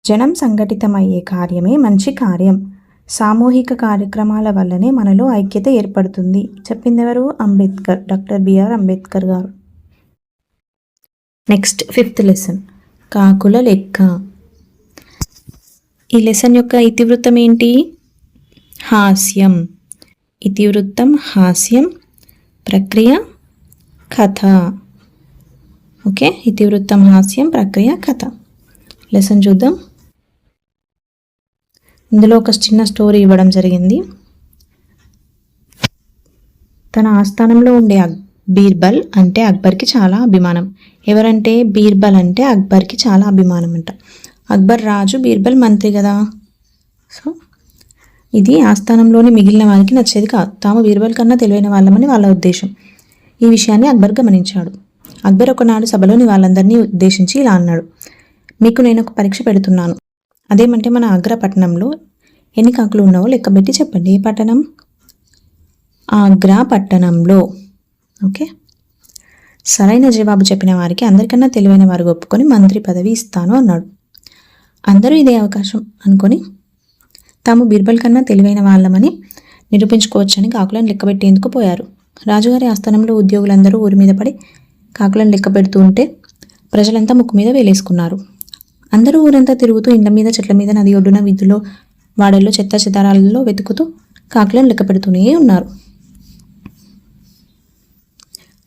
జనం సంఘటితమయ్యే కార్యమే మంచి కార్యం, సామూహిక కార్యక్రమాల వల్లనే మనలో ఐక్యత ఏర్పడుతుంది. చెప్పింది ఎవరు? అంబేద్కర్, డాక్టర్ బిఆర్ అంబేద్కర్ గారు. నెక్స్ట్, 5th లెసన్, కాకుల లెక్క. ఈ లెసన్ యొక్క ఇతివృత్తం ఏంటి? హాస్యం. ఇతివృత్తం హాస్యం, ప్రక్రియ కథ. ఓకే. ఇతివృత్తం హాస్యం, ప్రక్రియ కథ. లెసన్ చూద్దాం. ఇందులో ఒక చిన్న స్టోరీ ఇవ్వడం జరిగింది. తన ఆస్థానంలో ఉండే బీర్బల్ అంటే అక్బర్కి చాలా అభిమానం. ఎవరంటే? బీర్బల్ అంటే అక్బర్కి చాలా అభిమానం అంట. అక్బర్ రాజు, బీర్బల్ మంత్రి కదా. సో ఇది ఆస్థానంలోని మిగిలిన వారికి నచ్చేది కాదు. తాము బీర్బల్ కన్నా తెలివైన వాళ్ళమని వాళ్ళ ఉద్దేశం. ఈ విషయాన్ని అక్బర్ గమనించాడు. అక్బర్ ఒకనాడు సభలోని వాళ్ళందరినీ ఉద్దేశించి ఇలా అన్నాడు: మీకు నేను ఒక పరీక్ష పెడుతున్నాను. అదేమంటే మన ఆగ్రా పట్టణంలో ఎన్ని కాకులు ఉన్నావో లెక్కబెట్టి చెప్పండి. ఏ పట్టణం? ఆగ్రా పట్టణంలో. ఓకే. సరైన జవాబు చెప్పిన వారికి అందరికన్నా తెలివైన వారు ఒప్పుకొని మంత్రి పదవి ఇస్తాను అన్నాడు. అందరూ ఇదే అవకాశం అనుకొని తాము బీర్బల్ కన్నా తెలివైన వాళ్ళమని నిరూపించుకోవచ్చని కాకులను లెక్కబెట్టేందుకు పోయారు. రాజుగారి ఆస్థానంలో ఉద్యోగులందరూ ఊరి మీద పడి కాకులను లెక్క పెడుతూ ఉంటే ప్రజలంతా ముక్కు మీద వేలేసుకున్నారు. అందరూ ఊరంతా తిరుగుతూ ఇండ్ల మీద, చెట్ల మీద, నది ఒడ్డున, వీధుల్లో, వాడల్లో, చెత్త చెదారాలలో వెతుకుతూ కాకులను లెక్క పెడుతూనే ఉన్నారు.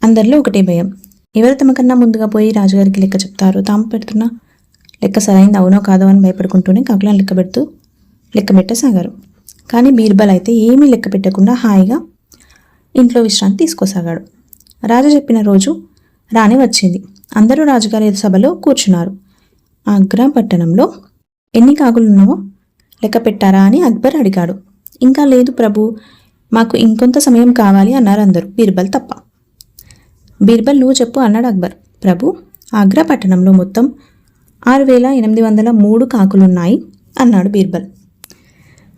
అందరిలో ఒకటే భయం. ఎవరు తమకన్నా ముందుగా పోయి రాజుగారికి లెక్క చెప్తారు? తాము పెడుతున్న లెక్క సరైంది అవునో కాదో అని భయపడుకుంటూనే కాకులను లెక్క పెట్టసాగారు. కానీ బీర్బల్ అయితే ఏమీ లెక్క పెట్టకుండా హాయిగా ఇంట్లో విశ్రాంతి తీసుకోసాగాడు. రాజు చెప్పిన రోజు రానే వచ్చింది. అందరూ రాజుగారి సభలో కూర్చున్నారు. ఆగ్రా పట్టణంలో ఎన్ని కాకులున్నావో లెక్క పెట్టారా అని అక్బర్ అడిగాడు. ఇంకా లేదు ప్రభు, మాకు ఇంకొంత సమయం కావాలి అన్నారు అందరూ, బీర్బల్ తప్ప. బీర్బల్ నువ్వు చెప్పు అన్నాడు అక్బర్. ప్రభు, ఆగ్రా పట్టణంలో మొత్తం 6803 కాకులున్నాయి అన్నాడు బీర్బల్.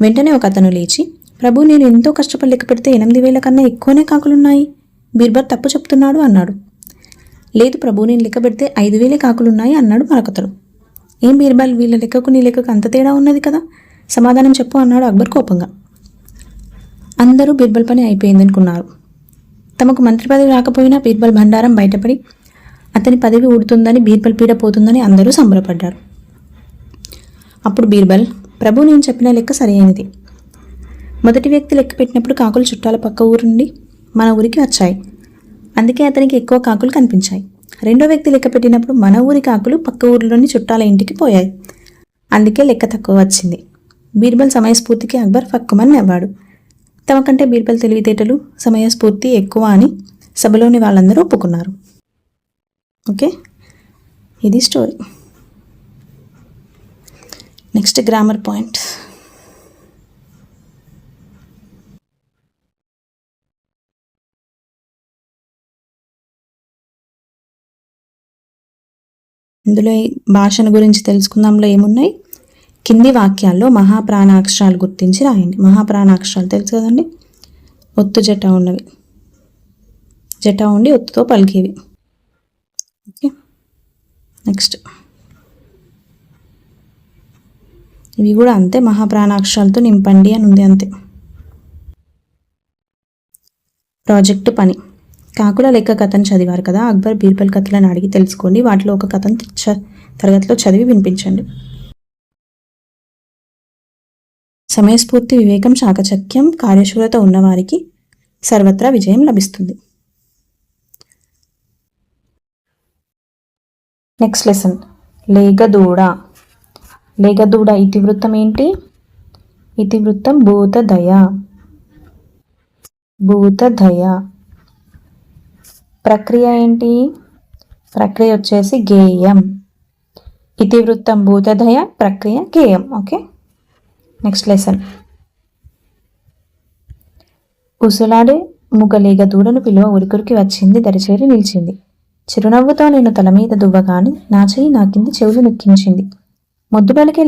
వెంటనే ఒక అతను లేచి, ప్రభు నేను ఎంతో కష్టపడి లెక్క పెడితే 8000 కన్నా ఎక్కువనే కాకులున్నాయి, బీర్బల్ తప్పు చెప్తున్నాడు అన్నాడు. లేదు ప్రభు, నేను లెక్క పెడితే 5000 కాకులున్నాయి అన్నాడు మరొకతడు. ఏం బీర్బల్, వీళ్ళ లెక్కకు నీ లెక్కకు అంత తేడా ఉన్నది కదా, సమాధానం చెప్పు అన్నాడు అక్బర్ కోపంగా. అందరూ బీర్బల్ పని అయిపోయిందనుకున్నారు. తమకు మంత్రి పదవి రాకపోయినా బీర్బల్ బండారం బయటపడి అతని పదవి ఊడుతుందని, బీర్బల్ పీడ పోతుందని అందరూ సంబరపడ్డారు. అప్పుడు బీర్బల్, ప్రభు నేను చెప్పిన లెక్క సరైనది. మొదటి వ్యక్తి లెక్క పెట్టినప్పుడు కాకులు చుట్టాల పక్క ఊరు నుండి మన ఊరికి వచ్చాయి, అందుకే అతనికి ఎక్కువ కాకులు కనిపించాయి. రెండో వ్యక్తి లెక్క పెట్టినప్పుడు మన ఊరి కాకులు పక్క ఊరిలోని చుట్టాల ఇంటికి పోయాయి, అందుకే లెక్క తక్కువ వచ్చింది. బీర్బల్ సమయస్ఫూర్తికి అక్బర్ ఫక్కుమని నవ్వాడు. తమ కంటే బీర్బల్ తెలివితేటలు, సమయస్ఫూర్తి ఎక్కువ అని సభలోని వాళ్ళందరూ ఒప్పుకున్నారు. ఓకే, ఇది స్టోరీ. Next grammar point. ఇందులో భాషను గురించి తెలుసుకుందాంలో ఏమున్నాయి. కింది వాక్యాల్లో మహాప్రాణాక్షరాలు గుర్తించి రాయండి. మహాప్రాణాక్షరాలు తెలుసు కదండి, ఒత్తు జట ఉన్నవి, జట ఉండి ఒత్తుతో పలికేవి. ఓకే, నెక్స్ట్ ఇవి కూడా అంతే, మహాప్రాణాక్షరాలతో నింపండి అని ఉంది అంతే. ప్రాజెక్టు పని. కాకుల లెక్క కథను చదివారు కదా, అక్బర్ బీర్బల్ కథలను అడిగి తెలుసుకోండి, వాటిలో ఒక కథను తరగతిలో చదివి వినిపించండి. సమయస్ఫూర్తి, వివేకం, చాకచక్యం, కార్యశూరత ఉన్నవారికి సర్వత్రా విజయం లభిస్తుంది. నెక్స్ట్ లెసన్, లేగదూడ. లేగదూడ ఇతివృత్తం ఏంటి? ఇతివృత్తం భూతదయ. భూతదయ. ప్రక్రియ ఏంటి? ప్రక్రియ వచ్చేసి గేయం. ఇతివృత్తం భూతదయ, ప్రక్రియ గేయం. Okay, next lesson. ఉసులాడే ముగలేగ దూడను పిలువ ఉరికురికి వచ్చింది, దరిచేరి నిలిచింది. చిరునవ్వుతో నేను తల మీద దువ్వగాని నా చెయ్యి నా కింది చెవులు నొక్కించింది. ముద్దులొలికే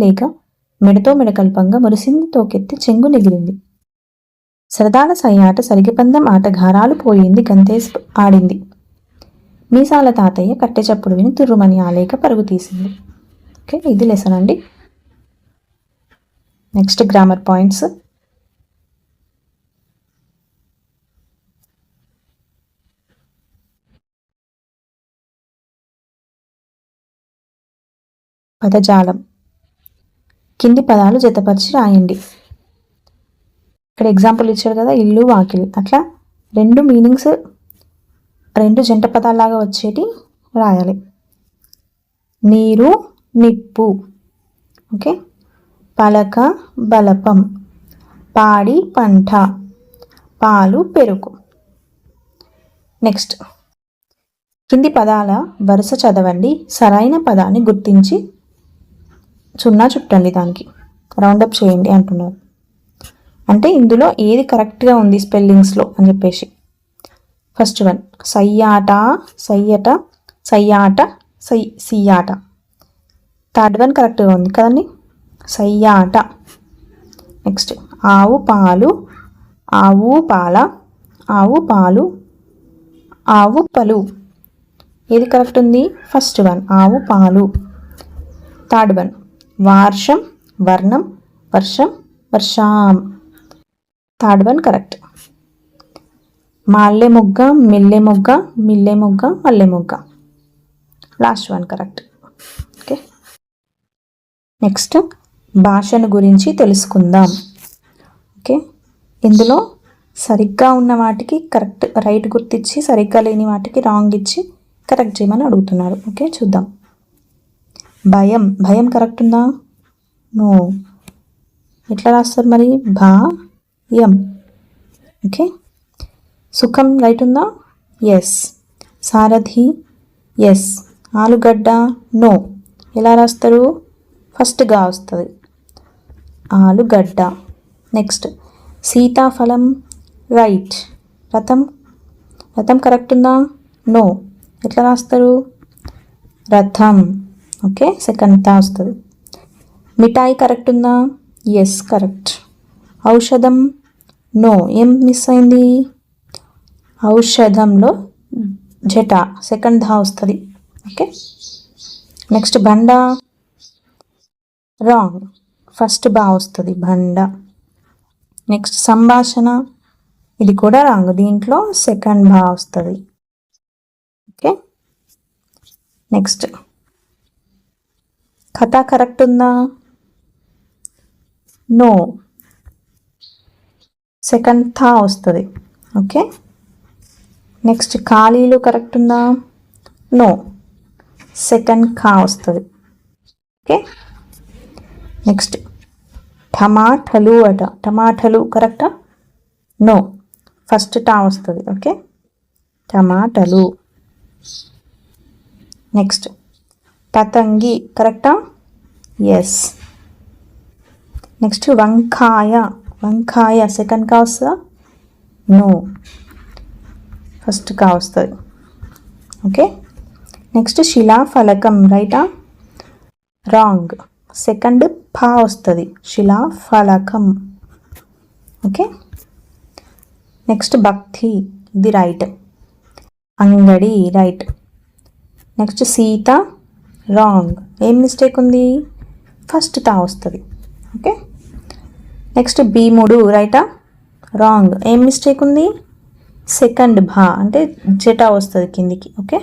లేక మెడతో మెడకల్పంగా మురిసింది, తోకెత్తి చెంగు నెగిరింది. సరదాల సయ్యాట సరిగపందం ఆట ఘారాలు పోయింది, గంతేసి ఆడింది. మీసాల తాతయ్య కట్టె చప్పుడు విని తుర్రుమని ఆలేక పరుగు తీసింది. ఓకే, ఇది లెసన్ అండి. Next grammar points. పదజాలం. కింది పదాలు జతపరిచి రాయండి. ఇక్కడ ఎగ్జాంపుల్ ఇచ్చాడు కదా, ఇల్లు, వాకిలి, అట్లా రెండు మీనింగ్స్, రెండు జంట పదాల్లాగా వచ్చేటి రాయాలి. నీరు, నిప్పు. ఓకే, పలక, బలపం, పాడి, పంట, పాలు, పెరుగు. నెక్స్ట్, కింది పదాల వరుస చదవండి, సరైన పదాన్ని గుర్తించి సున్నా చుట్టండి, దానికి రౌండప్ చేయండి అంటున్నారు. అంటే ఇందులో ఏది కరెక్ట్గా ఉంది స్పెల్లింగ్స్లో అని చెప్పేసి. ఫస్ట్ వన్, సయ్యాట, సయ్యట, సయ్యాట, సియాట. థర్డ్ వన్ కరెక్ట్గా ఉంది కదండి, సయ్యాట. నెక్స్ట్, ఆవు పాలు, ఆవు పాల, ఆవు పాలు, ఆవు పలు. ఏది కరెక్ట్ ఉంది? ఫస్ట్ వన్, ఆవు పాలు. థర్డ్ వన్, వార్షం, వర్ణం, వర్షం, వర్షాం. Third one correct. మాల్లె మొగ్గ, మిల్లె మొగ్గ, మిల్లె మొగ్గ, మల్లె మొగ్గ. Last one correct. Okay, next భాషను గురించి తెలుసుకుందాం. ఓకే, ఇందులో సరిగ్గా ఉన్న వాటికి కరెక్ట్ రైట్ గుర్తించి, సరిగ్గా లేని వాటికి రాంగ్ ఇచ్చి కరెక్ట్ చేయమని అడుగుతున్నారు. ఓకే, చూద్దాం. భయం. భయం కరెక్ట్ ఉందా? నో. ఎట్లా రాస్తారు మరి? భయం. ఓకే. సుఖం రైట్ ఉందా? ఎస్. సారథి ఎస్. ఆలుగడ్డ నో. ఎలా రాస్తారు? ఫస్ట్గా వస్తుంది ఆలుగడ్డ. నెక్స్ట్ సీతాఫలం రైట్. రథం రథం కరెక్ట్ ఉందా? నో. ఎట్లా రాస్తారు? రథం. ఓకే, సెకండ్ తా వస్తుంది. మిఠాయి కరెక్ట్ ఉందా? Yes correct. ఔషధం నో. ఏం మిస్ అయింది? ఔషధంలో జట సెకండ్ ధా వస్తుంది. ఓకే. నెక్స్ట్ బండ రాంగ్. ఫస్ట్ బా వస్తుంది బండ. నెక్స్ట్ సంభాషణ, ఇది కూడా రాంగ్. దీంట్లో సెకండ్ బా వస్తుంది. ఓకే. నెక్స్ట్ కథ కరెక్ట్ ఉందా? నో. సెకండ్ థా వస్తుంది. ఓకే. నెక్స్ట్ ఖాళీలు కరెక్ట్ ఉందా? నో. సెకండ్ ఖా వస్తుంది. ఓకే. నెక్స్ట్ టమాటలు అట. టమాటలు కరెక్టా? నో. ఫస్ట్ టా వస్తుంది. ఓకే. టమాటలు. నెక్స్ట్ పతంగి కరెక్టా? ఎస్. నెక్స్ట్ వంకాయ. వంకాయ సెకండ్ కా వస్తుందా? నో. ఫస్ట్ కా వస్తుంది. ఓకే. నెక్స్ట్ శిలాఫలకం రైటా? రాంగ్. సెకండ్ ఫా వస్తుంది. శిలాఫలకం. ఓకే. నెక్స్ట్ భక్తి, ఇది రైట్. అంగడి రైట్. Next Sita wrong. ఏం మిస్టేక్ ఉంది? ఫస్ట్ తా వస్తుంది. ఓకే. నెక్స్ట్ భీముడు రైటా? రాంగ్. ఏం మిస్టేక్ ఉంది? సెకండ్ భా అంటే జటా వస్తుంది కిందికి. ఓకే.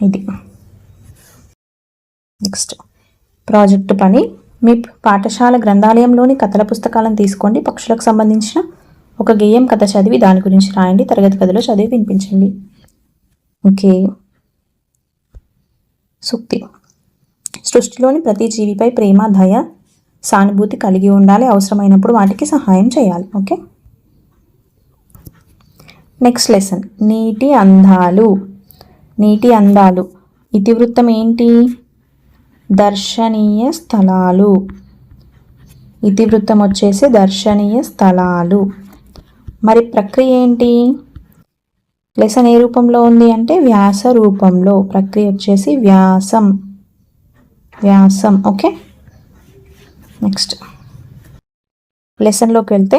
ఇది నెక్స్ట్ ప్రాజెక్టు పని. మీ పాఠశాల గ్రంథాలయంలోని కథల పుస్తకాలను తీసుకోండి. పక్షులకు సంబంధించిన ఒక గేయం కథ చదివి దాని గురించి రాయండి. తరగతి గదిలో చదివి వినిపించండి. ఓకే. సూక్తి. సృష్టిలోని ప్రతి జీవిపై ప్రేమ, దయ, సానుభూతి కలిగి ఉండాలి. అవసరమైనప్పుడు వాటికి సహాయం చేయాలి. ఓకే. నెక్స్ట్ లెసన్ నీటి అందాలు. నీటి అందాలు ఇతివృత్తం ఏంటి? దర్శనీయ స్థలాలు. ఇతివృత్తం వచ్చేసి దర్శనీయ స్థలాలు. మరి ప్రక్రియ ఏంటి? లెసన్ ఏ రూపంలో ఉంది అంటే వ్యాస రూపంలో. ప్రక్రియ వచ్చేసి వ్యాసం. వ్యాసం. ఓకే. నెక్స్ట్ లెసన్లోకి వెళ్తే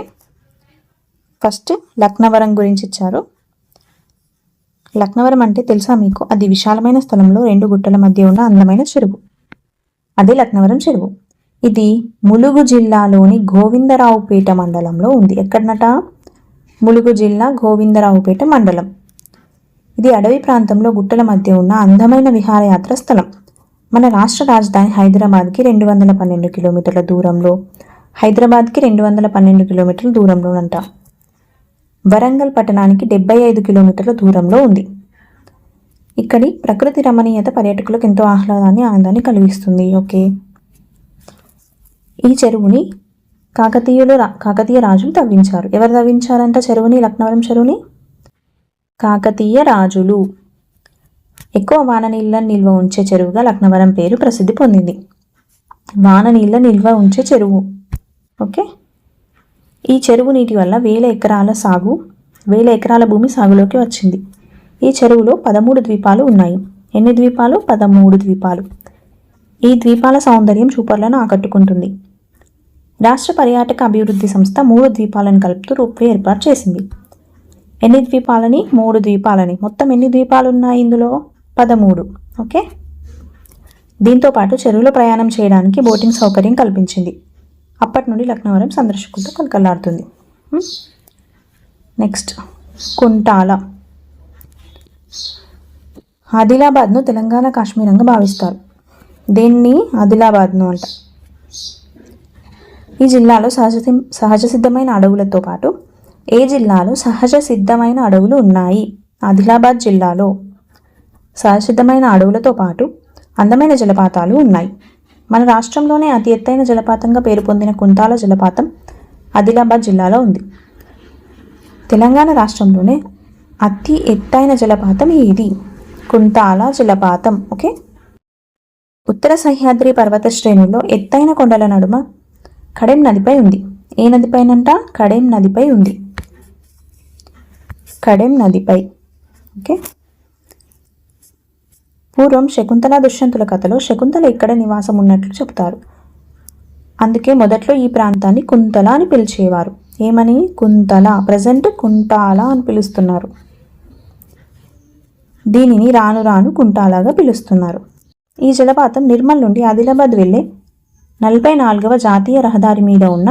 ఫస్ట్ లక్నవరం గురించి ఇచ్చారు. లక్నవరం అంటే తెలుసా మీకు? అది విశాలమైన స్థలంలో రెండు గుట్టల మధ్య ఉన్న అందమైన చెరువు. అదే లక్నవరం చెరువు. ఇది ములుగు జిల్లాలోని గోవిందరావుపేట మండలంలో ఉంది. ఎక్కడనట? ములుగు జిల్లా గోవిందరావుపేట మండలం. ఇది అడవి ప్రాంతంలో గుట్టల మధ్య ఉన్న అందమైన విహారయాత్ర స్థలం. మన రాష్ట్ర రాజధాని హైదరాబాద్కి 212 కిలోమీటర్ల దూరంలో, హైదరాబాద్కి 212 కిలోమీటర్ల దూరంలోనంట. వరంగల్ పట్టణానికి 75 కిలోమీటర్ల దూరంలో ఉంది. ఇక్కడి ప్రకృతి రమణీయత పర్యాటకులకు ఎంతో ఆహ్లాదాన్ని, ఆనందాన్ని కలిగిస్తుంది. ఓకే. ఈ చెరువుని కాకతీయ రాజులు తవ్వించారు. ఎవరు తవ్వించారంట చెరువుని? లక్నవరం చెరువుని కాకతీయ రాజులు. ఎక్కువ వాన నీళ్ళని నిల్వ ఉంచే చెరువుగా లక్నవరం పేరు ప్రసిద్ధి పొందింది. వాన నీళ్ళ నిల్వ ఉంచే చెరువు. ఓకే. ఈ చెరువు నీటి వల్ల వేల ఎకరాల భూమి సాగులోకి వచ్చింది. ఈ చెరువులో 13 ద్వీపాలు ఉన్నాయి. ఎన్ని ద్వీపాలు? 13 ద్వీపాలు. ఈ ద్వీపాల సౌందర్యం చూపర్లను ఆకట్టుకుంటుంది. రాష్ట్ర పర్యాటక అభివృద్ధి సంస్థ 3 ద్వీపాలను కలుపుతూ రూప్వే ఏర్పాటు చేసింది. ఎన్ని ద్వీపాలని? 3 ద్వీపాలని. మొత్తం ఎన్ని ద్వీపాలు ఉన్నాయి ఇందులో? 13. ఓకే. దీంతోపాటు చెరువులో ప్రయాణం చేయడానికి బోటింగ్ సౌకర్యం కల్పించింది. అప్పటి నుండి లక్నవరం సందర్శకులతో కలకలాడుతుంది. నెక్స్ట్ కుంటాల. ఆదిలాబాద్ను తెలంగాణ కాశ్మీరంగా భావిస్తారు. దేన్ని? ఆదిలాబాద్ను అంట. ఈ జిల్లాలో సహజ సిద్ధమైన అడవులతో పాటు ఏ జిల్లాలో సహజ సిద్ధమైన అడవులు ఉన్నాయి? ఆదిలాబాద్ జిల్లాలో సహజ సిద్ధమైన అడవులతో పాటు అందమైన జలపాతాలు ఉన్నాయి. మన రాష్ట్రంలోనే అతి ఎత్తైన జలపాతంగా పేరు పొందిన కుంతాల జలపాతం ఆదిలాబాద్ జిల్లాలో ఉంది. తెలంగాణ రాష్ట్రంలోనే అతి ఎత్తైన జలపాతం ఇది కుంతాల జలపాతం. ఓకే. ఉత్తర సహ్యాద్రి పర్వత శ్రేణుల్లో ఎత్తైన కొండల నడుమ కడెం నదిపై ఉంది. ఏ నదిపైనంట? కడెం నదిపై ఉంది. కడెం నదిపై. ఓకే. పూర్వం శకుంతల దుష్యంతుల కథలో శకుంతల ఇక్కడ నివాసం ఉన్నట్లు చెబుతారు. అందుకే మొదట్లో ఈ ప్రాంతాన్ని కుంతల అని పిలిచేవారు. ఏమని? కుంతల. ప్రజెంట్ కుంటాల అని పిలుస్తున్నారు. దీనిని రాను రాను కుంటాలాగా పిలుస్తున్నారు. ఈ జలపాతం నిర్మల్ నుండి ఆదిలాబాద్ వెళ్ళే 44వ జాతీయ రహదారి మీద ఉన్న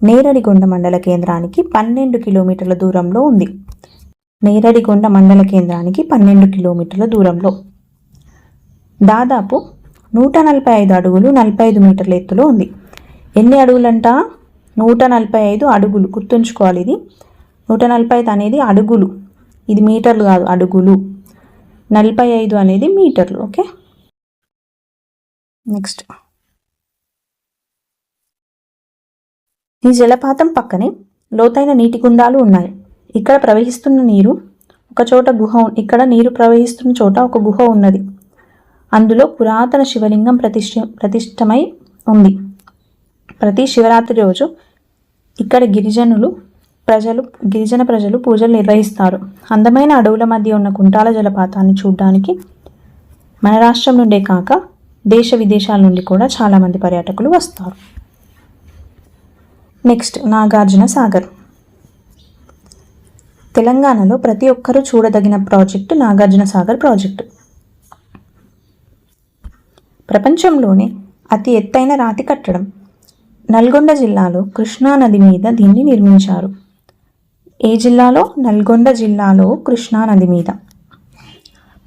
నేరడిగొండ మండల కేంద్రానికి 12 కిలోమీటర్ల దూరంలో ఉంది. నేరడిగొండ మండల కేంద్రానికి 12 కిలోమీటర్ల దూరంలో. దాదాపు 145 అడుగులు 45 మీటర్ల ఎత్తులో ఉంది. ఎన్ని అడుగులంట? 145 అడుగులు. గుర్తుంచుకోవాలి, ఇది 145 అనేది అడుగులు, ఇది మీటర్లు కాదు, అడుగులు. 45 అనేది మీటర్లు. ఓకే. నెక్స్ట్, ఈ జలపాతం పక్కనే లోతైన నీటి గుండాలు ఉన్నాయి. ఇక్కడ ప్రవహిస్తున్న నీరు ఒక చోట ఇక్కడ నీరు ప్రవహిస్తున్న చోట ఒక గుహ ఉన్నది. అందులో పురాతన శివలింగం ప్రతిష్టమై ఉంది. ప్రతి శివరాత్రి రోజు ఇక్కడ గిరిజన ప్రజలు పూజలు నిర్వహిస్తారు. అందమైన అడవుల మధ్య ఉన్న కుంటాల జలపాతాన్ని చూడడానికి మన రాష్ట్రం నుండే కాక దేశ విదేశాల నుండి కూడా చాలామంది పర్యాటకులు వస్తారు. నెక్స్ట్, నాగార్జున సాగర్. తెలంగాణలో ప్రతి ఒక్కరూ చూడదగిన ప్రాజెక్టు నాగార్జున సాగర్ ప్రాజెక్టు. ప్రపంచంలోనే అతి ఎత్తైన రాతి కట్టడం. నల్గొండ జిల్లాలో కృష్ణా నది మీద దీన్ని నిర్మించారు. ఏ జిల్లాలో? నల్గొండ జిల్లాలో కృష్ణా నది మీద.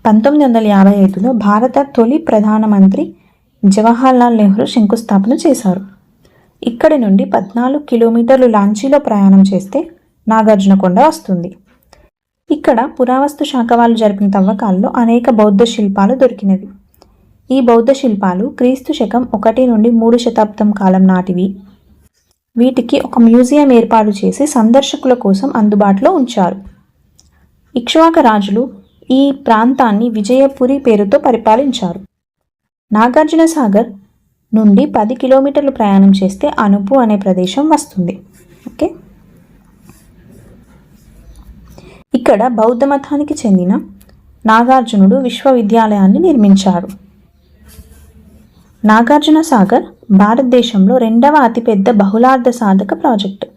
1955లో భారత తొలి ప్రధానమంత్రి జవహర్లాల్ నెహ్రూ శంకుస్థాపన చేశారు. ఇక్కడి నుండి 14 కిలోమీటర్లు లాంచీలో ప్రయాణం చేస్తే నాగార్జునకొండ వస్తుంది. ఇక్కడ పురావస్తు శాఖ వాళ్ళు జరిపిన తవ్వకాల్లో అనేక బౌద్ధ శిల్పాలు దొరికినవి. ఈ బౌద్ధ శిల్పాలు క్రీస్తు శకం 1 నుండి 3 శతాబ్దం కాలం నాటివి. వీటికి ఒక మ్యూజియం ఏర్పాటు చేసి సందర్శకుల కోసం అందుబాటులో ఉంచారు. ఇక్ష్వాక రాజులు ఈ ప్రాంతాన్ని విజయపురి పేరుతో పరిపాలించారు. నాగార్జున సాగర్ నుండి 10 కిలోమీటర్లు ప్రయాణం చేస్తే అనుపు అనే ప్రదేశం వస్తుంది. ఓకే. ఇక్కడ బౌద్ధ మతానికి చెందిన నాగార్జునుడు విశ్వవిద్యాలయాన్ని నిర్మించారు. నాగార్జున సాగర్ భారతదేశంలో 2వ అతిపెద్ద బహుళార్థ సాధక ప్రాజెక్టు.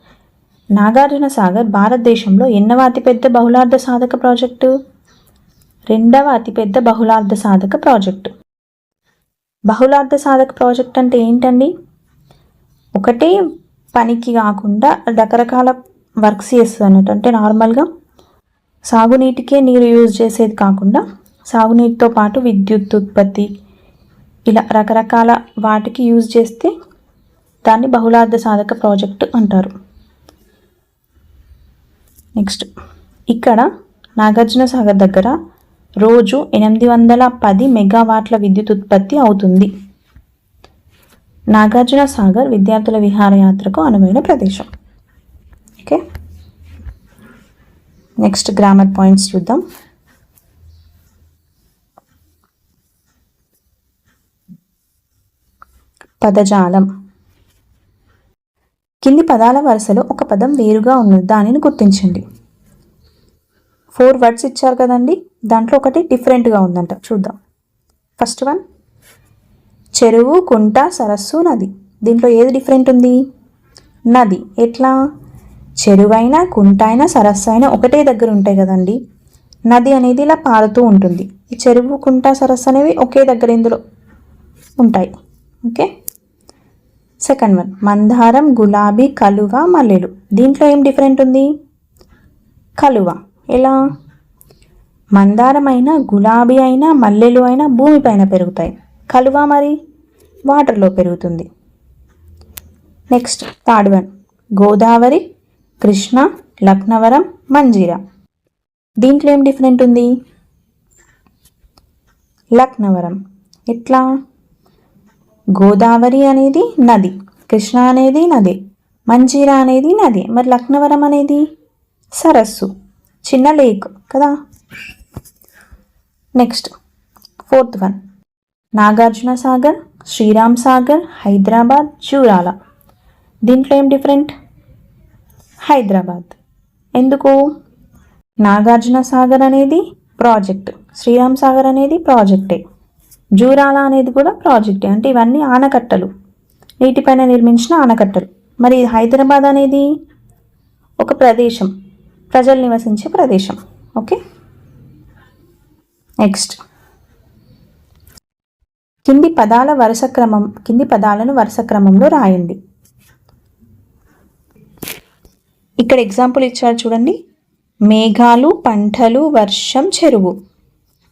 నాగార్జున సాగర్ భారతదేశంలో ఎన్నవ అతిపెద్ద బహుళార్థ సాధక ప్రాజెక్టు? 2వ అతిపెద్ద బహుళార్థ సాధక ప్రాజెక్టు. బహుళార్థ సాధక ప్రాజెక్ట్ అంటే ఏంటండి? ఒకటే పనికి కాకుండా రకరకాల వర్క్స్ చేస్తుంది అన్నట్టు. అంటే నార్మల్గా సాగునీటికే నీరు యూజ్ చేసేది కాకుండా సాగునీటితో పాటు విద్యుత్ ఉత్పత్తి, ఇలా రకరకాల వాటికి యూజ్ చేస్తే దాన్ని బహుళార్థ సాధక ప్రాజెక్టు అంటారు. నెక్స్ట్, ఇక్కడ నాగార్జున సాగర్ దగ్గర రోజు 810 మెగావాట్ల విద్యుత్ ఉత్పత్తి అవుతుంది. నాగార్జున సాగర్ విద్యార్థుల విహారయాత్రకు అనువైన ప్రదేశం. ఓకే. నెక్స్ట్, గ్రామర్ పాయింట్స్ చూద్దాం. పదజాలం. కింది పదాల వరుసలో ఒక పదం వేరుగా ఉన్నది, దానిని గుర్తించండి. 4 వర్డ్స్ ఇచ్చారు కదండి, దాంట్లో ఒకటి డిఫరెంట్గా ఉందంట, చూద్దాం. ఫస్ట్ వన్, చెరువు, కుంట, సరస్సు, నది. దీంట్లో ఏది డిఫరెంట్ ఉంది? నది. ఎట్లా? చెరువు అయినా కుంట అయినా సరస్సు అయినా ఒకటే దగ్గర ఉంటాయి కదండి. నది అనేది ఇలా పారుతూ ఉంటుంది. ఈ చెరువు, కుంట, సరస్సు అనేవి ఒకే దగ్గర ఇందులో ఉంటాయి. ఓకే. సెకండ్ వన్, మందారం, గులాబీ, కలువ, మల్లెలు. దీంట్లో ఏం డిఫరెంట్ ఉంది? కలువ. ఎలా? మందారం అయినా గులాబీ అయినా మల్లెలు అయినా భూమిపైన పెరుగుతాయి. కలువ మరి వాటర్లో పెరుగుతుంది. Next, third one, Godavari, Krishna, Laknavaram, Manjira. దీంట్లో ఏం డిఫరెంట్ ఉంది? లక్నవరం. ఎట్లా? గోదావరి అనేది నది, కృష్ణ అనేది నది, మంజీరా అనేది నది. మరి లక్నవరం అనేది సరస్సు, చిన్న లేక్ కదా. Next 4th one, Nagarjuna Sagar, Sriram Sagar, Hyderabad, Jurala. దీంట్లో ఏం డిఫరెంట్? హైదరాబాద్. ఎందుకు? నాగార్జున సాగర్ అనేది ప్రాజెక్ట్, శ్రీరామ్ సాగర్ అనేది ప్రాజెక్టే, జూరాల అనేది కూడా ప్రాజెక్టే. అంటే ఇవన్నీ ఆనకట్టలు, నీటిపైన నిర్మించిన ఆనకట్టలు. మరి హైదరాబాద్ అనేది ఒక ప్రదేశం, ప్రజలు నివసించే ప్రదేశం. ఓకే. నెక్స్ట్, కింది పదాలను వరుస క్రమంలో రాయండి. ఇక్కడ ఎగ్జాంపుల్ ఇచ్చారు చూడండి. మేఘాలు, పంటలు, వర్షం, చెరువు.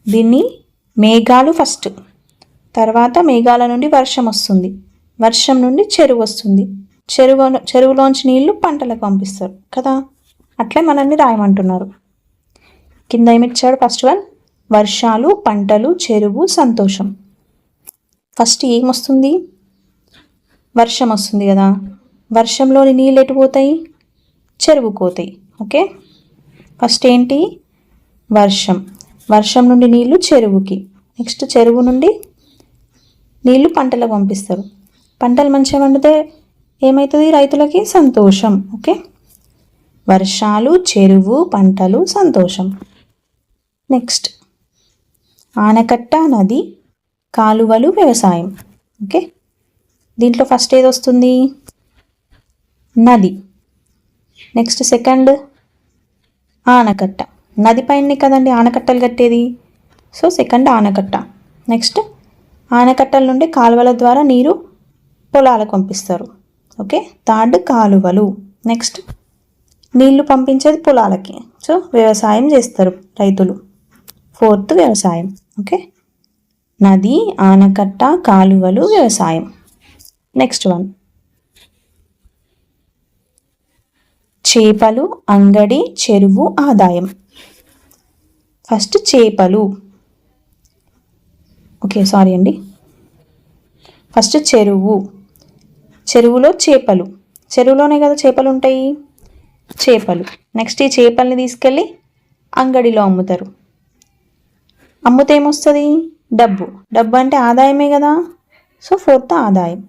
దీన్ని మేఘాలు ఫస్ట్, తర్వాత మేఘాల నుండి వర్షం వస్తుంది, వర్షం నుండి చెరువు వస్తుంది, చెరువులోంచి నీళ్లు పంటలకు పంపిస్తారు కదా. అట్లే మనల్ని రాయమంటున్నారు. కింద ఏమిచ్చాడు? ఫస్ట్ వన్, వర్షాలు, పంటలు, చెరువు, సంతోషం. ఫస్ట్ ఏమొస్తుంది? వర్షం వస్తుంది కదా. వర్షంలోని నీళ్ళు ఎటు పోతాయి? చెరువుకు పోతాయి. ఓకే. ఫస్ట్ ఏంటి? వర్షం. వర్షం నుండి నీళ్లు చెరువుకి. నెక్స్ట్ చెరువు నుండి నీళ్లు పంటలకు పంపిస్తారు. పంటలు మంచిగా పండితే ఏమవుతుంది? రైతులకి సంతోషం. ఓకే. వర్షాలు, చెరువు, పంటలు, సంతోషం. నెక్స్ట్, ఆనకట్ట, నది, కాలువలు, వ్యవసాయం. ఓకే. దీంట్లో ఫస్ట్ ఏది వస్తుంది? నది. నెక్స్ట్ సెకండ్ ఆనకట్ట. నది పైన కదండి ఆనకట్టలు కట్టేది. సో సెకండ్ ఆనకట్ట. నెక్స్ట్ ఆనకట్టల నుండి కాలువల ద్వారా నీరు పొలాలకు పంపిస్తారు. ఓకే. థర్డ్ కాలువలు. నెక్స్ట్ నీళ్లు పంపించేది పొలాలకి, సో వ్యవసాయం చేస్తారు రైతులు. ఫోర్త్ వ్యవసాయం. ఓకే. నది, ఆనకట్ట, కాలువలు, వ్యవసాయం. నెక్స్ట్ వన్, చేపలు, అంగడి, చెరువు, ఆదాయం. ఫస్ట్ చేపలు. ఓకే, సారీ అండి. ఫస్ట్ చెరువు. చెరువులో చేపలు, చెరువులోనే కదా చేపలు ఉంటాయి, చేపలు. నెక్స్ట్ ఈ చేపల్ని తీసుకెళ్ళి అంగడిలో అమ్ముతారు. అమ్ముతే ఏమొస్తుంది? డబ్బు. డబ్బు అంటే ఆదాయమే కదా. సో ఫోర్త్ ఆదాయం.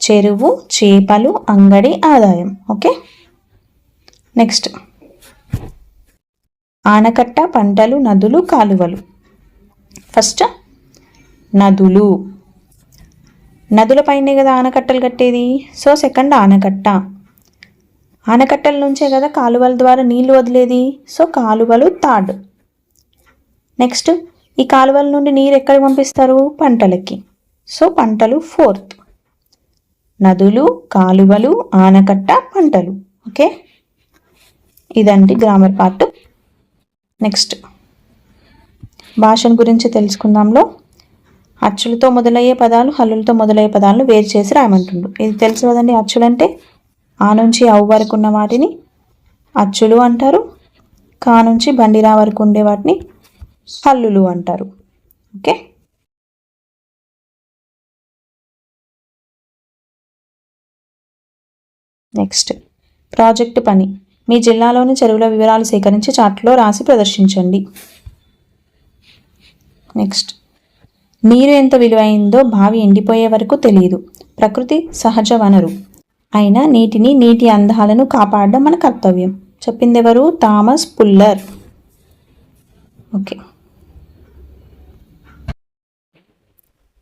చెరువు, చేపలు, అంగడి, ఆదాయం. ఓకే. నెక్స్ట్ ఆనకట్ట, పంటలు, నదులు, కాలువలు. ఫస్ట్ నదులు. నదులపైనే కదా ఆనకట్టలు కట్టేది. సో సెకండ్ ఆనకట్ట. ఆనకట్టల నుంచే కదా కాలువల ద్వారా నీళ్లు వదిలేది. సో కాలువలు థర్డ్. నెక్స్ట్ ఈ కాలువల నుండి నీరు ఎక్కడికి పంపిస్తారు? పంటలకి. సో పంటలు ఫోర్త్. నదులు, కాలువలు, ఆనకట్ట, పంటలు. ఓకే. ఇదండి గ్రామర్ పార్ట్. నెక్స్ట్ భాషను గురించి తెలుసుకుందాంలో అచ్చులతో మొదలయ్యే పదాలు, హల్లులతో మొదలయ్యే పదాలను వేరు చేసి రాయమంటుండు. ఇది తెలుసు కదండి. అచ్చులంటే ఆ నుంచి అవు వరకు ఉన్న వాటిని అచ్చులు అంటారు. కా నుంచి బండిరా వరకు ఉండే వాటిని హల్లులు అంటారు. ఓకే. నెక్స్ట్ ప్రాజెక్టు పని. మీ జిల్లాలోని చెరువుల వివరాలు సేకరించి చార్ట్లో రాసి ప్రదర్శించండి. నెక్స్ట్ నీరు ఎంత విలువైందో బావి ఎండిపోయే వరకు తెలియదు. ప్రకృతి సహజ వనరు అయినా నీటిని, నీటి అందాలను కాపాడడం మన కర్తవ్యం. చెప్పింది ఎవరు? Thomas puller. ఓకే.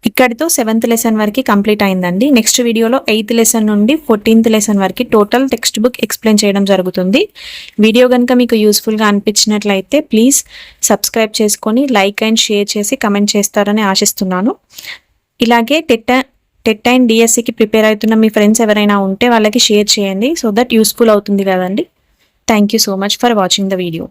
ఇక్కడితో 7th లెసన్ వరకు కంప్లీట్ అయిందండి. నెక్స్ట్ వీడియోలో 8th లెసన్ నుండి 14th లెసన్ వరకు టోటల్ టెక్స్ట్ బుక్ ఎక్స్ప్లెయిన్ చేయడం జరుగుతుంది. వీడియో కనుక మీకు యూస్ఫుల్గా అనిపించినట్లయితే ప్లీజ్ సబ్స్క్రైబ్ చేసుకొని లైక్ అండ్ షేర్ చేసి కమెంట్ చేస్తారని ఆశిస్తున్నాను. ఇలాగే టెట్ అండ్ డిఎస్సికి ప్రిపేర్ అవుతున్న మీ ఫ్రెండ్స్ ఎవరైనా ఉంటే వాళ్ళకి షేర్ చేయండి. సో దట్ యూస్ఫుల్ అవుతుంది కదండి. Thank you so much for watching the video.